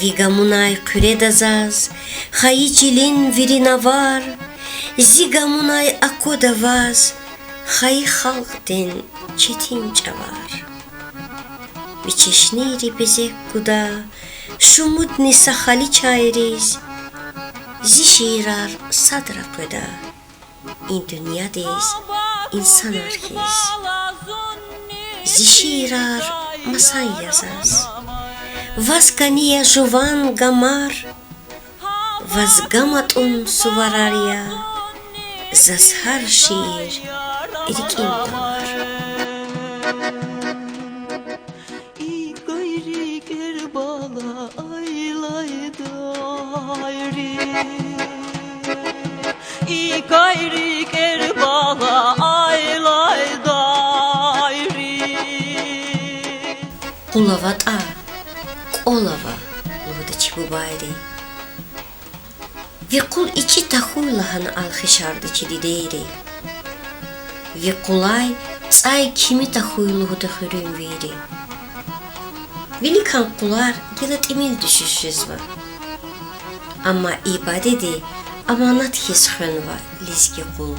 Vigamunay küredazaz Hayicilin virinavar. Zigamunay akodavaz Hay halkten çetin çavar. Viçeşniri bezek kuda Şumut nisa khaliçayriz. Zişirar sadra koda. In dünyadayız insan arkiz. Zişirar masan yazaz. Vazganiya juvan gamar. Vazgamatun suvararya. Zazhar şiir irikim damar. Gayri kerbala aylay dayri. Kulavat a, olava, luhda çibubayri. Vi kul içi tahuylahan alxişardı çidideyri. Vi kulay tsay kimi tahuyluhda hürüm veri. Velikan kular gelet emil düşüşüz var. Ama ibadeti amanat hishönva lizgi kul.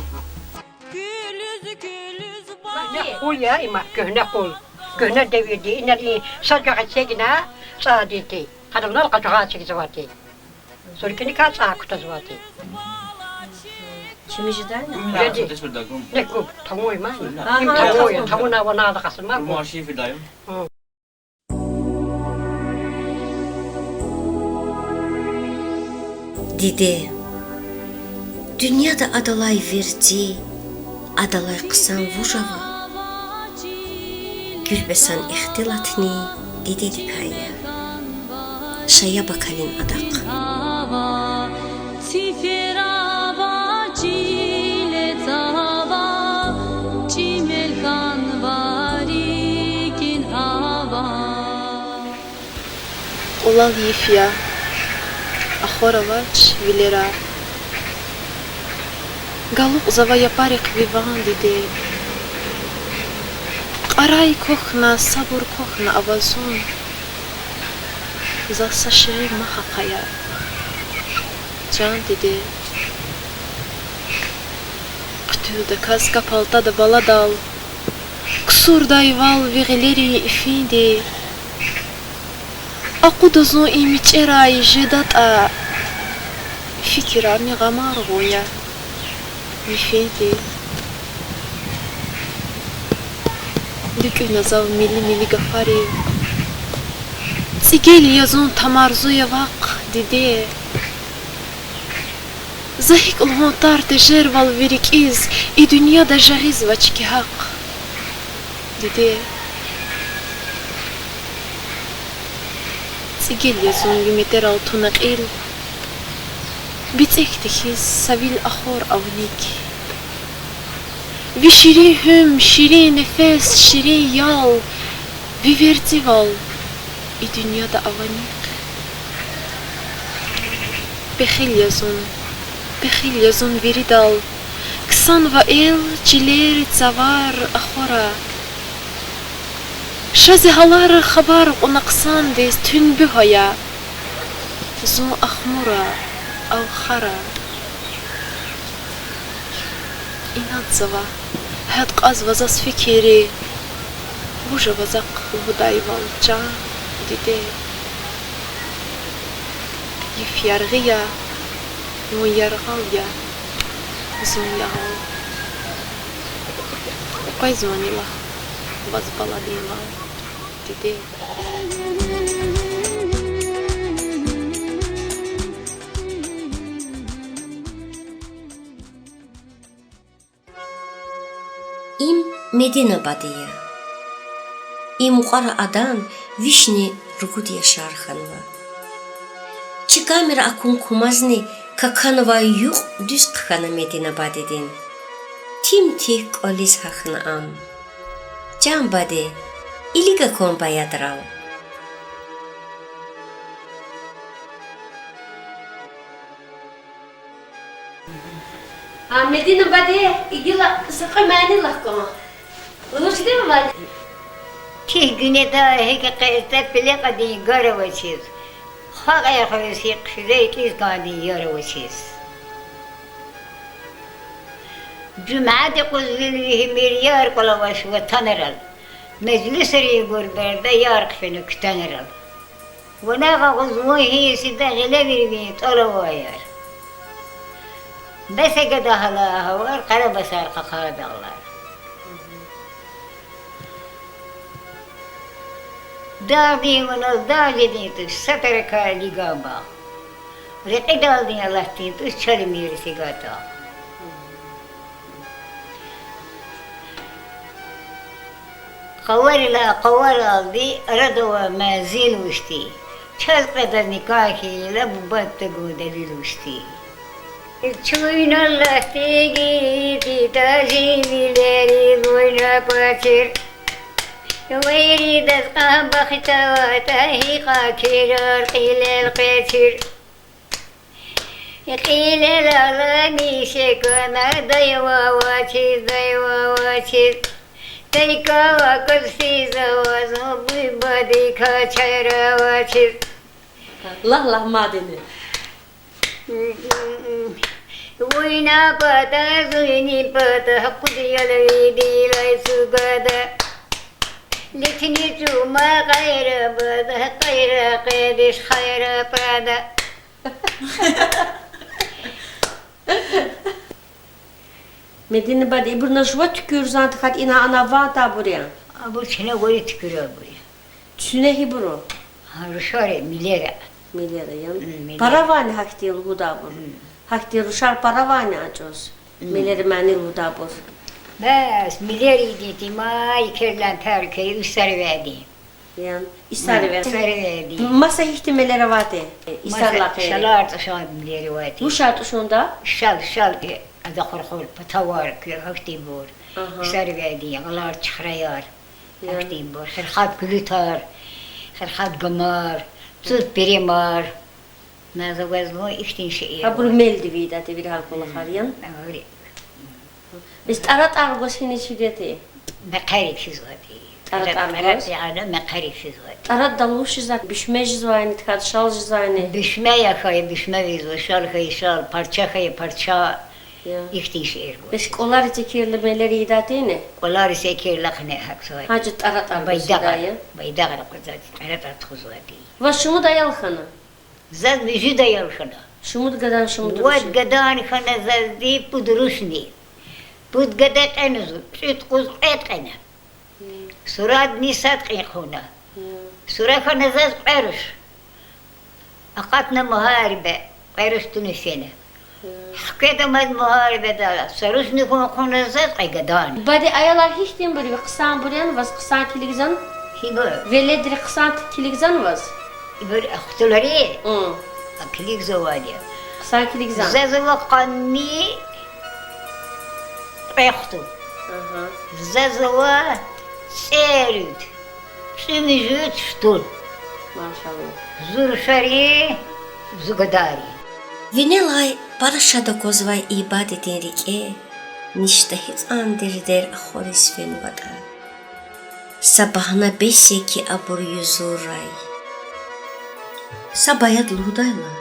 Ne kul ya ima göhne kul. Göhne devirdi. İneri sadaka çekine saadeti. Kadınlar kaçağa çekizavati. Sorkini kaç akutazavati. Çimiciler mi? Ne kul? Tamu ima. Tamu ya. Tamu na wana da kasma. Dide, dünyada adalay verdi, adalay kısan vurava. Gülbesan ihtilatni didedik hayya. Şaya bakalın adak. Olal yifya. Ахоровач вилера. Галук завая парик виван диде. Қарай кохна, сабур кохна авазун. Засашири махақая. Can диде. Qtülde kaz kapalta da baladal. Ksurday val vigileri ifindi. Aqudazun imiçeray jedata. Fikira mi gamar goya. Vifedi. Dükü nazav mili gafari. Tsigel yazun tamarzuya vaq dide. Zahik ulhotar tejer val virik iz. I dünyada jagiz vaçki haq. Dide. Tsigel yazun yumeter altuna qil. Bitsektikiz savil ahor avnik. Vi şirin hüm, şirin nefes, şirin yal. Vi vertival. I dünyada avanik. Bexil yazun viridal. Ksan va el çiler tsavar ahora. Şazi halar xabar onaqsan des tün bühaya. Zun ahmura. أو خرا inadzava, had qazvazas fikiri, buja vazaq vudayvalca, dide. Yifyargıya, moyargalya, zonyagal. Qay zvanila, vazbaladila, dide. Им Медина бадия. Им уqara adam Vishni Rugudya Sharxanova. Чикамера акун кумазни каканова юq düz qxana Medina badidin. Tim tih qolis haxna am. Can badi iliga kon bayadral. Medina badi igila sakmani lahkama. Uluş değil mi badi? Tih güne daha hekayette bile kadi garavacız. Haqaya khoysi qshidaytlis kadi yaravacız. Cuma'da quzvilhi milyar qalavaş ve taneral. Meclis gurberde yar qfını kütaneral. Ve naqa quzmuhi sida gileviri talavayar. Beseke dahala havar qarabasar qaqadağlar. Dağdığın onu dağ dediğin satara kali gamba. Reki dağdığın Allah'tığın çalım yerisi gata. Qavar aldı, aradova mazil uçti. Çaz kadar nikahiyle bu battı godelil uçti. Çuyun Allah'tı gitti, tazivileri boyna kaçır. ويريد أذقام بختواته قاكرار قيل القتر قيل الأغاني شكونا ضيوا واتر تيكا وكرسي زوازو ببادي كاتشرا واتر الله madeni. وينا باتا زيني باتا قدي الويدي ليسو قادا لكني توما غير بدا غير قيدش خير بدا Medine badi burna şuva tükürüz antıkat ina ana vata buraya. Bu çene goyu tükürüyor buraya. Çünehi buru. Ruşare milera. Milera yan. Paravani haktil huda bur. Haktil ruşar paravani acos. Mileri mani huda bur. Bas mileri dedi ma ikerlen terkeyi üstleri verdi. Yani isari verdi. Üstleri verdi. Masa ihtimeleri vardı. İsarla kayri. Şalar taşan mileri verdi. Bu şart şunda? Şal ada khurkhul patavar ki hakti bor. Üstleri verdi. Yağlar çıkrayar. Hakti bor. Kırhat gülütar. Kırhat gamar. Tut birimar. Naza vazmo iştin şeyi. Ha bu meldi vida te bir halkolu hariyan. Öyle. Biz tarat argos hini şideti. Meqarif şizati. Tarat argos. Yani meqarif şizati. Tarat dalu şizat bişme jizvayni tkad şal jizvayni. Bişme yakayı bişme vizo şal kayı şal parça kayı parça. İştin şeyi. Biz kolar tekirlemeleri idatini. Kolar ise kirlakne haksay. Hacı tarat argos idaya. Baydagar kuzat. Tarat kuzati. Va şumu da yalxana. Zad vücuda yalxana. Şumud gadan şumud ruşi. Vad gadan xana zazdi pudrusni. Pud gadat enuzu. Şut kuz etqena. Surad nisat qiquna. Sura xana zaz qaruş. Aqatna muharibe. Qaruş tunusene. Hakeda mad muharibe da. Sarusni xuna zaz qigadan. Badi ayalar hiç din buri qısan buryan vas qısan kiligzan. Hibo. Veledri qısan kiligzan vas. İbur axtulari. Akilig zawadiya. Qısan kiligzan. Zazwa qanni Rextu. Zazwa serut. Sümüzüt ştul. Maşallah. Zurşari zugadari. Vinelay parashada kozvay ibadetin rike nişte hiç andir der xoris venvada. Sabahına beşeki abur yüzuray. Sabayat ludayla.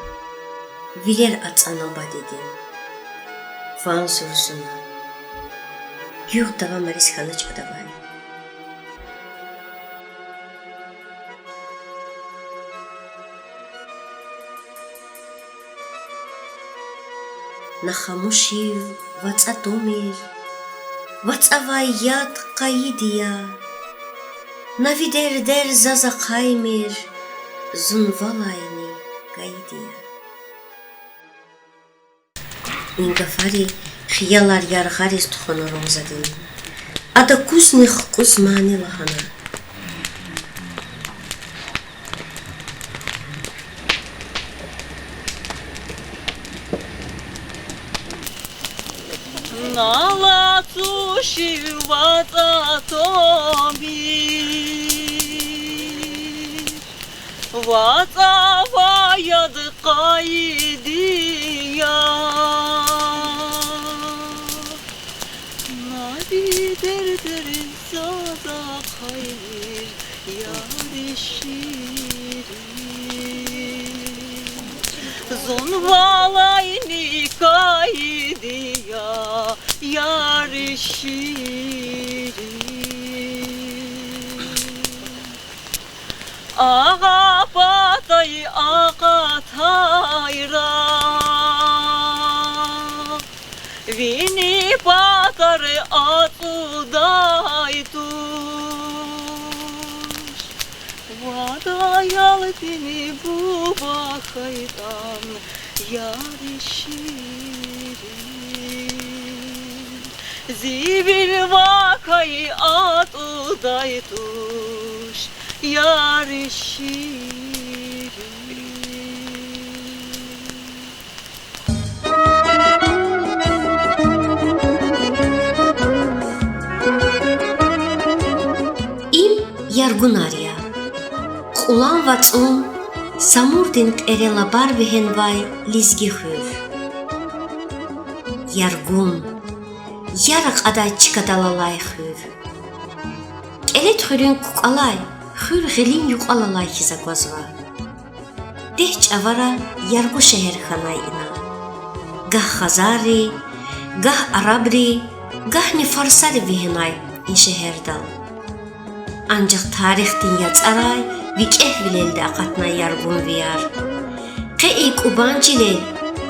Viler atsana badedin. Van sursuna. Юг давам рисханыч адавай. Нахамушив вацатомир, вацавайят каидия, навидердер зазакаймир, зунвалайни каидия. Ингафари خيالار يارغاريز تخونو روزادين ادا كوزنخ كوزماني لهانا Nala tuşi vatatomi Vatavayad kaydiya Naviderdir sada hayır yar şirin Zonvalayni kaydiya yar şirin Ağa patay ağa tayra Vini patar atuday tuş Vadayal beni bu bakaydan yar şirin Zibil vakay atuday tuş yar şirin Yargunarya Qulan vatsum Samurdin erela bar vehenvay lizgihur Yargun Yarak aday çıkadalalay hur Elet hürün kukalay Hür gilin yuk alalay hizagvazva Dehç avara yargu şehir khanay ina Gah Khazari Gah Arabri Gah ni farsari vehenay in şehirdal Ancak tarihtin yatsaray vikeh vilelde akatna yargun viyar. Qe'ik ubancile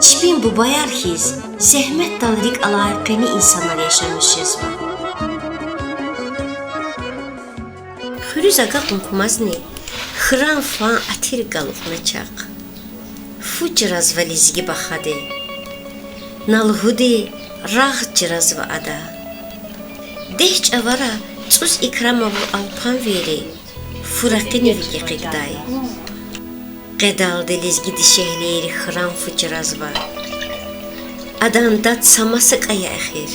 çipin bu bayar hiz zehmet dalrik alay qeni insanlar yaşamışız var. Xürüzaga qunkumazni xıran fan atir galuqna çaq. Fucraz valizgi baxade. Nalhudi rağ cirazva ada. Dehç avara Sus ikramavu alpan veri, furaqini viki qigday. Qedal delizgi dişehleri xıran fıcırazva. Adandat saması qaya axir.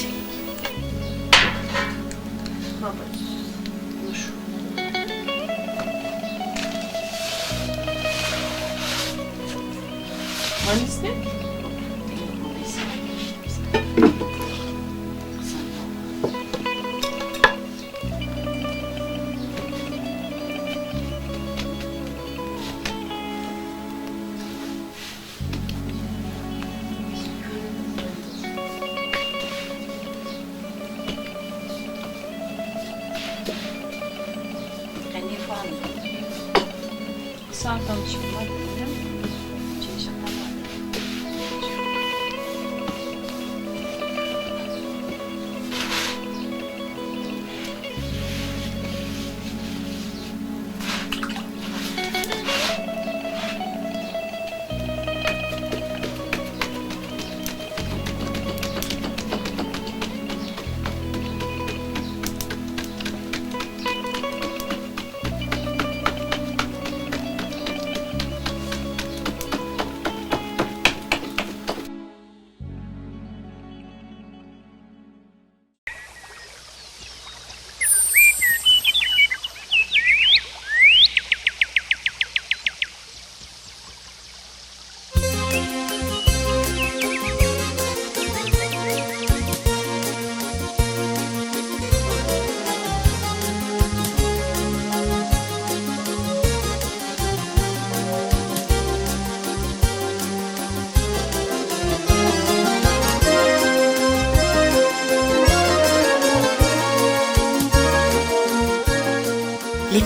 Hangisi? Sağdan çıkmak dedim.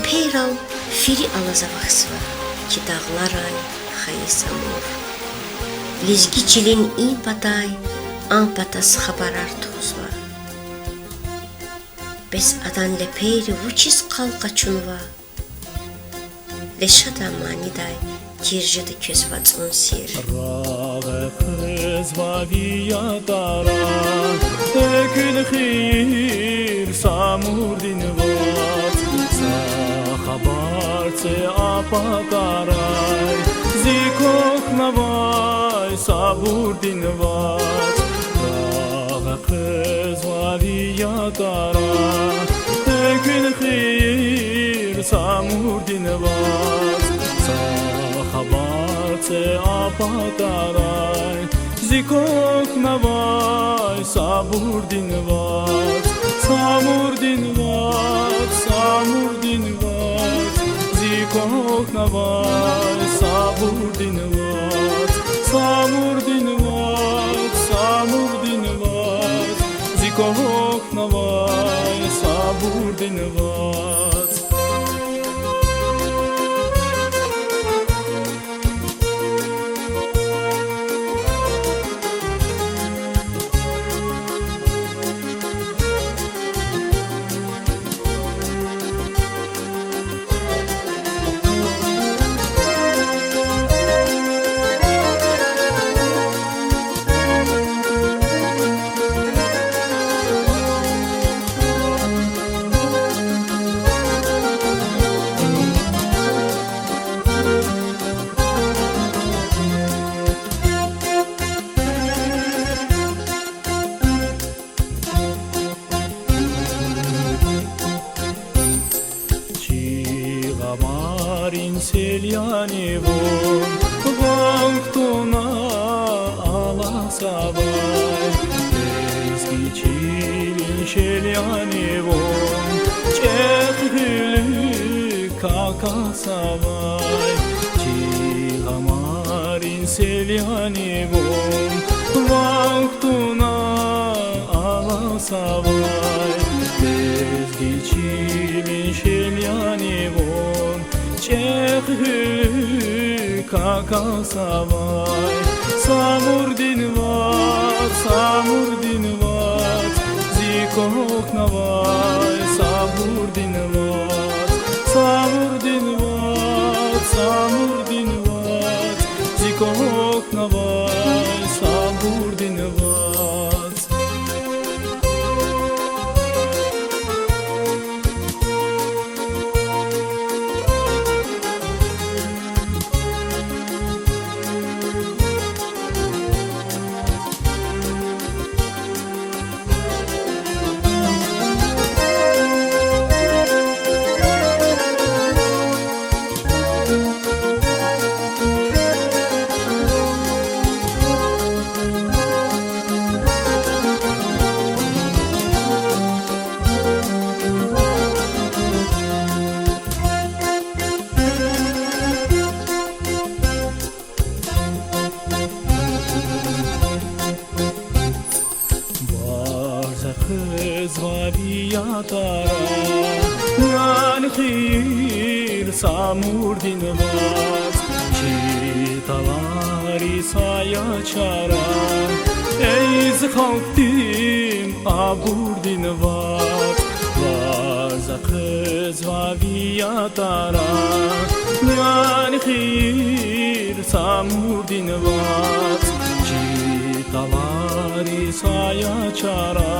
Lepeyral firi alazavaqsva, ki dağlar ay xayi samur. Lizgi çilin in patay, an patas xabarar tuzva. Bez adan lepeyri vuçis qalqaçunva. Leşada maniday, girjada közvatsun sir. Rağı kız vaviya dara, ökül xir samur dinvat. Sa xabartı apa daray, zikok navay sabur dinvat. Rağı kız vaviya dara, ökül xir samur dinvat. Sa xabartı apa daray, zikok navay sabur dinvat. Samur dinvat, samur dinvat, zikok navay sabur dinvat. Samur dinvat, samur dinvat, zikok navay sabur dinvat. Marin selyani von, vanktona ala sabay. Ezgi çilin şelyani von, çekhülü kaka sabay. Marin selyani von, vanktona ala sabay. Ezgi çilin şelyani von, çekhülü kaka sabay. Samur dinvat, samur dinvat, zikok navay sabur dinvat. Samur dinvat, samur dinvat, zikok navay sabur dinvat. Kız vaviya dara, yan xir samur dinvat. Çitavari saya çara, eyz xalqtim abur dinvat. Varza kız vaviya dara, yan xir samur dinvat. Çitavari saya çara,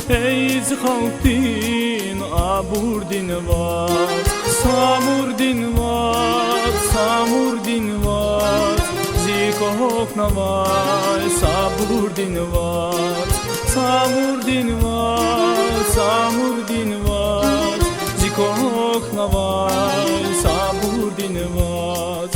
eyz xalqtin abur dinvat. Samur dinvat, samur dinvat, zikok navay sabur dinvat. Samur dinvat, samur dinvat, zikok navay sabur dinvat.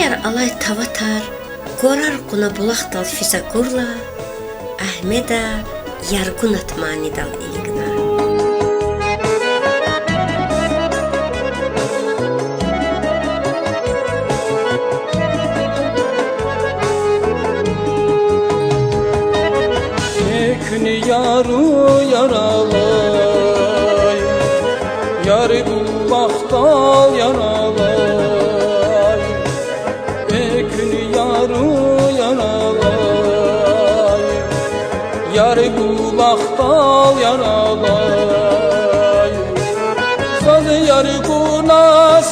Şiyar alay tavatar, qorar quna bulaqdal fisaqurla, Ahmeda yarqunat manidal iligna. Ekni yaru yaralay, yarı bulaqdal yaralay. Ekni yaru yaralay, yarı bulaqdal yaralay. Saz yarı quna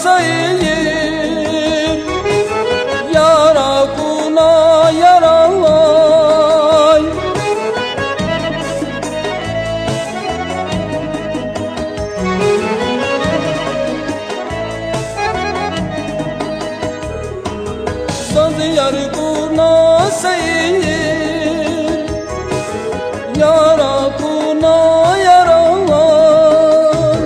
sayir, yara quna yaralay. Yar kuna sayir, yara kuna yaralar.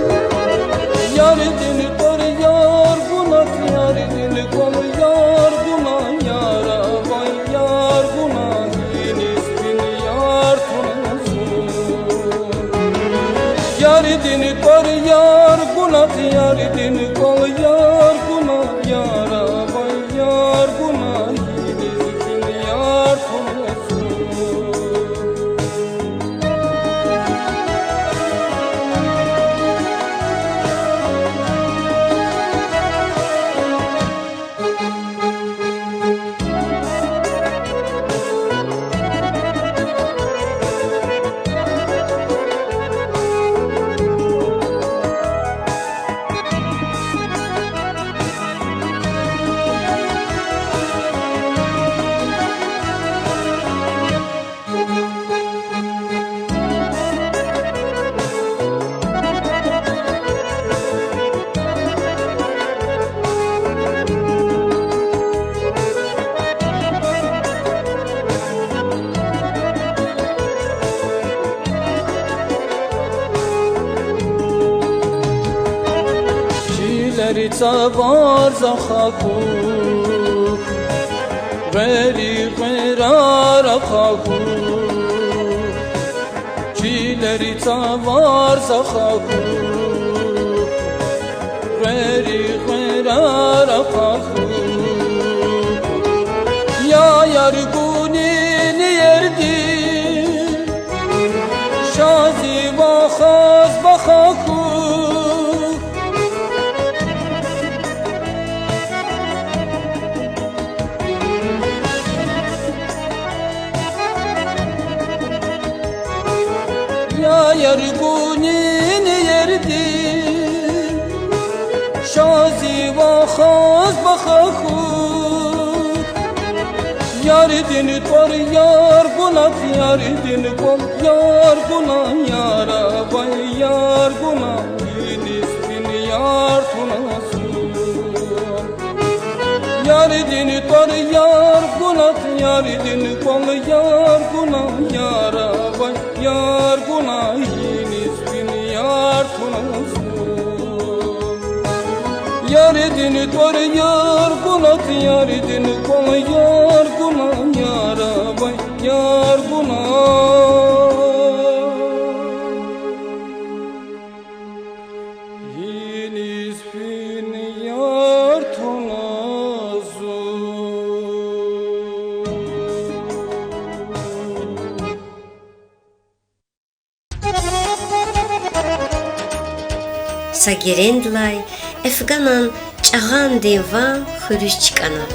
Yar dil kor yar kuna, yar dil kor yar kuna, yara vay yar kuna, deniz bin yar kunasun. Yar dil kor yar kuna, yar dil kor yar kuna, yara vay yar kuna. Ritzavar zakhakuk, veri qerar akhakuk. Chile ritzavar zakhakuk, veri qerar akhakuk. Ya yarguni niyerdi, shazi vakhaz bakhakuk. Yargunin yerdi, şazi vakhaz bakhakuk. Yardin kor yar gunat, yardin kor yar gunat, yara vay yar gunat, deniz bin yar tunasun. Yardin kor yar gunat, yardin kor yar gunat, yara vay yar gunat, deniz bin yar tunasun. Yardin kor yar gunat, yardin kor yar gunat, yara vay yar gunat, deniz bin yar tunasun. Sagirendlay, Efganan, Çağan devan, Xürüşçikana.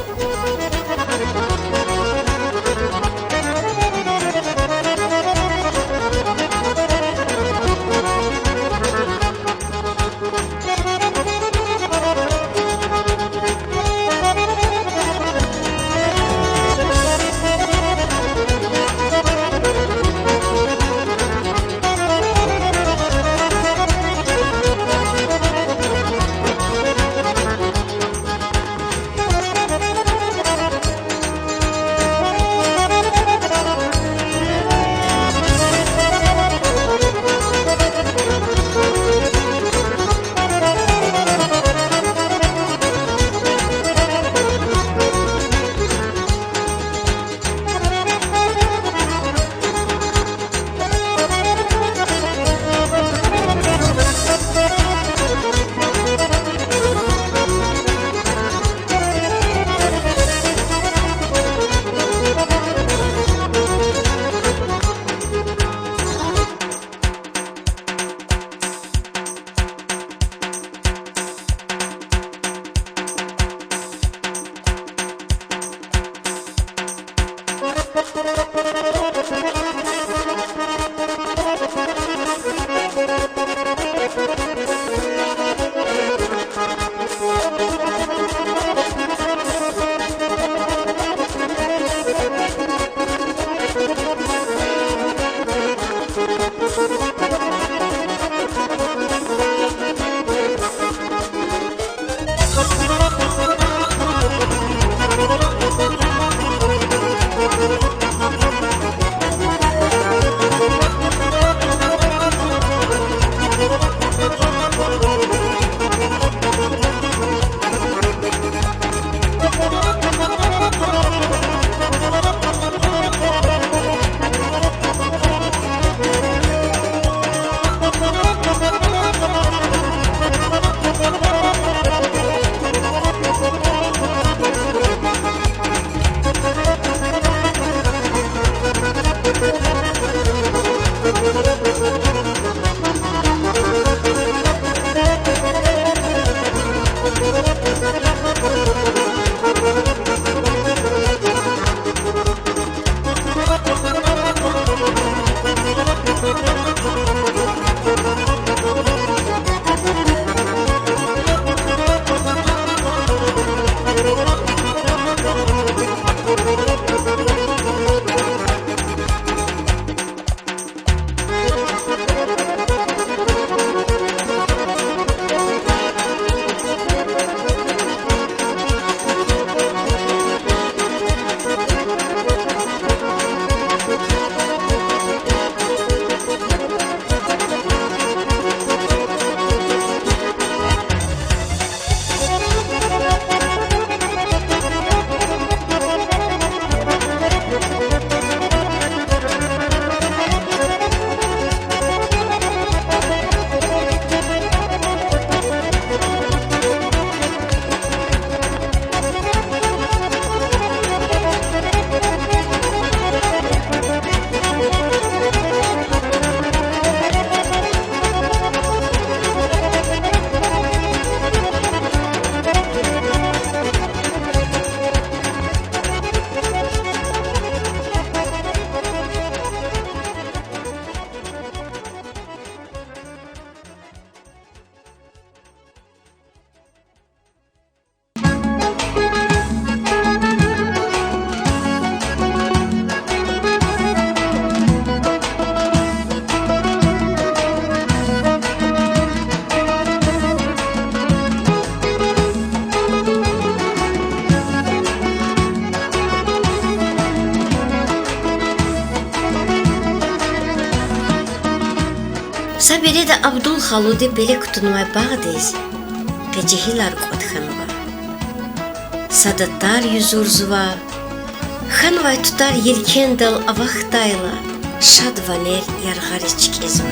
Sabere de Abdul Haludi bele kutunmay bağdız. Gecehilar kotxanva. Sadattar yüzurzuva. Xanvay tutar yelken dal avaxtayla. Şadvaner yargariçik ezva.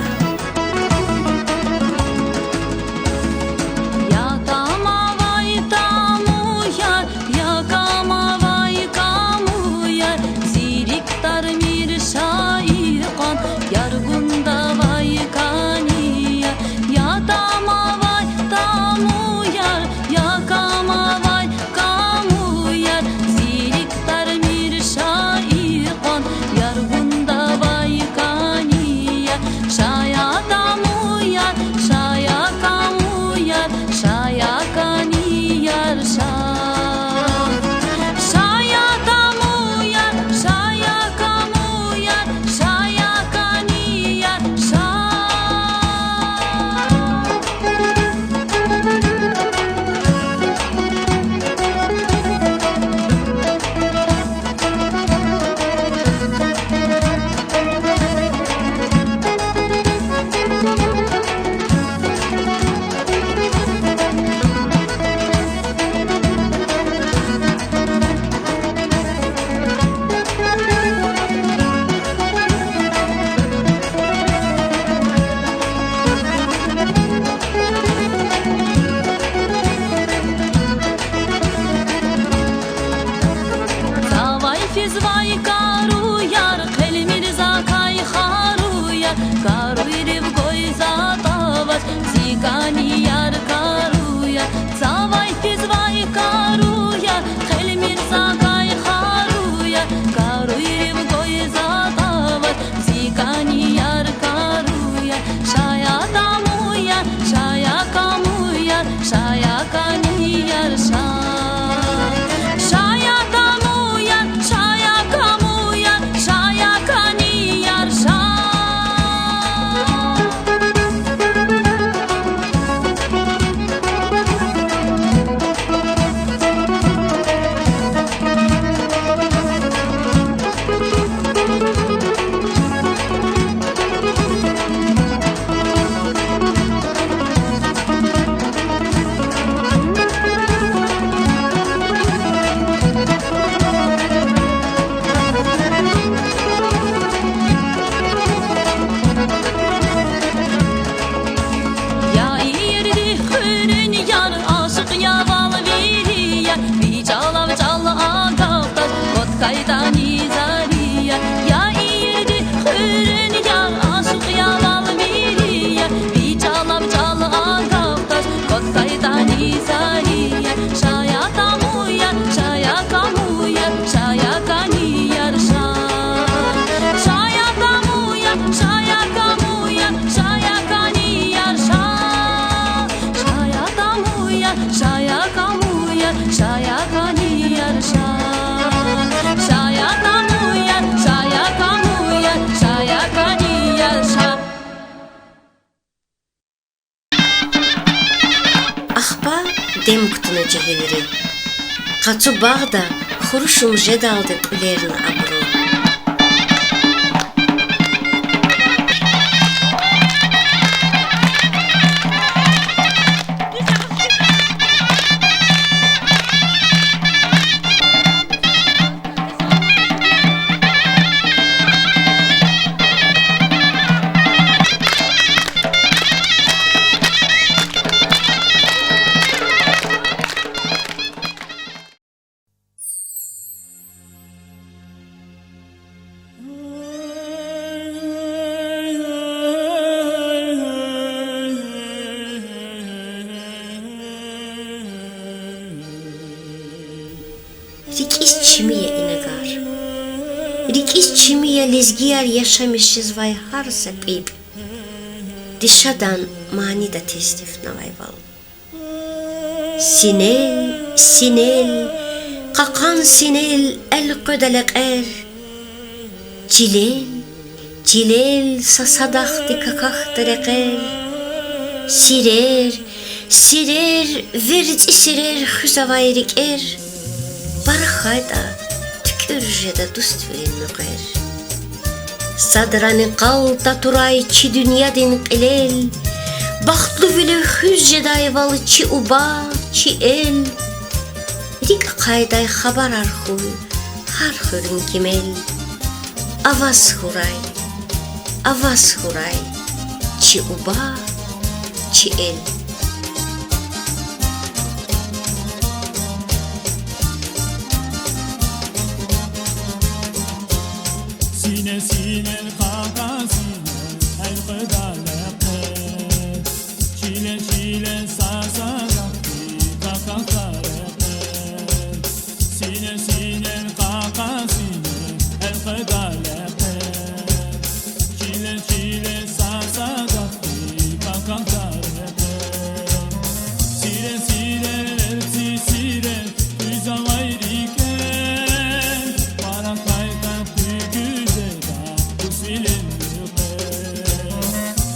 Dem kutuna cehileri. Katsu bağda xuruşum jedaldı ülerin abru. Rikis çimiye inegar. Rikis çimiye lezgiyar yaşamışız vay har sepip. Dişadan mani da testif navayval. Sinel, sinel, kakan sinel el ködelek er. Cilel, cilel sasadak di kakak dereker. Sirer, sirer, verci sirer hüzavayrik er. Barxayda tükürjede dust verin müqer. Sadrani qalda turay çi dünyadin qilel. Baxtlı vili hüzce dayvalı çi uba, çi el. Rik qayday xabar arxuy, har xırın kimel. Avaz huray, çi uba, çi el. Sine sine kaka sine el qadalaqe Çile çile sa sa kaka karaqe Sine sine kaka sine el qadalaqe Çile çile sa sa kaka karaqe Sire sire versi sire Güza gayrike Para kayda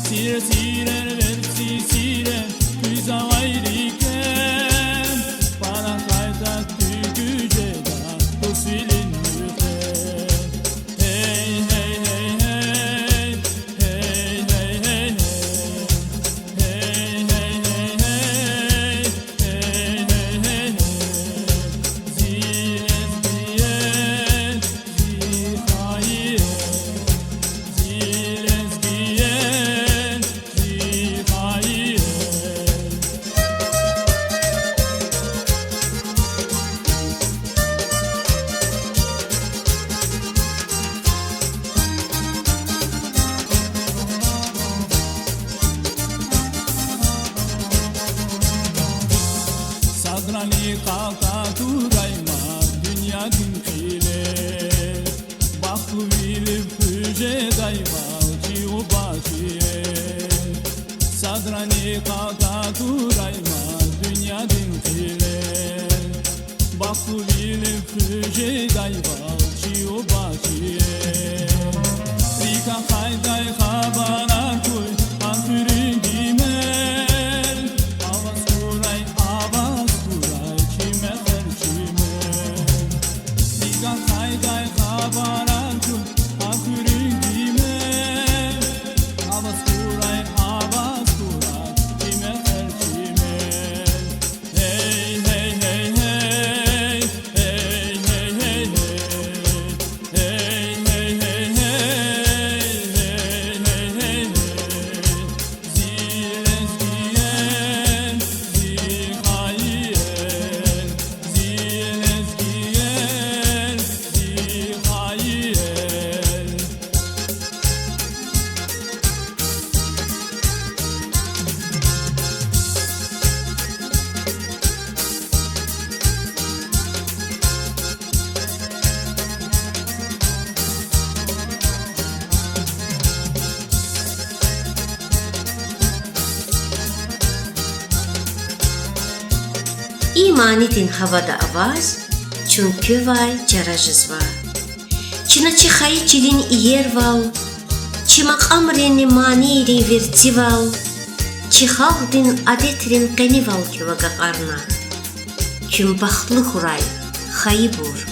Sire sire versi sire Güza gayrike Para kayda güce da Bu silin Hey hey hey hey Hey hey hey hey Hey hey hey hey Hey hey hey hey Zires diyen Zihayir Zires diyen Zihayir Sadrani kalka turayma dünya din khile Baklu bilip füce dayma ci ubaciye Sadrani kalka turayma dünya din khile Baklu bilip füce dayma ci ubaciye Rika hayday khabana kuy Anfürün gimel Avaz kuray Çime her çime Rika hayday khabana kuy Anfürün gimel Avaz kuray Çime her çime Hey hey hey hey Hey hey hey hey Hey hey hey hey Hey hey hey hey Zires diyen Zihayir Zires diyen Zihayir İmanitin havada avaz, çünkü vay carajız var. Çina çi xayı çilin iyer val, çi makamreni maniri verti val, çi xalqdin adetrin qeni val ki vaga qarna. Küm baxtlı xuray, xayı bur,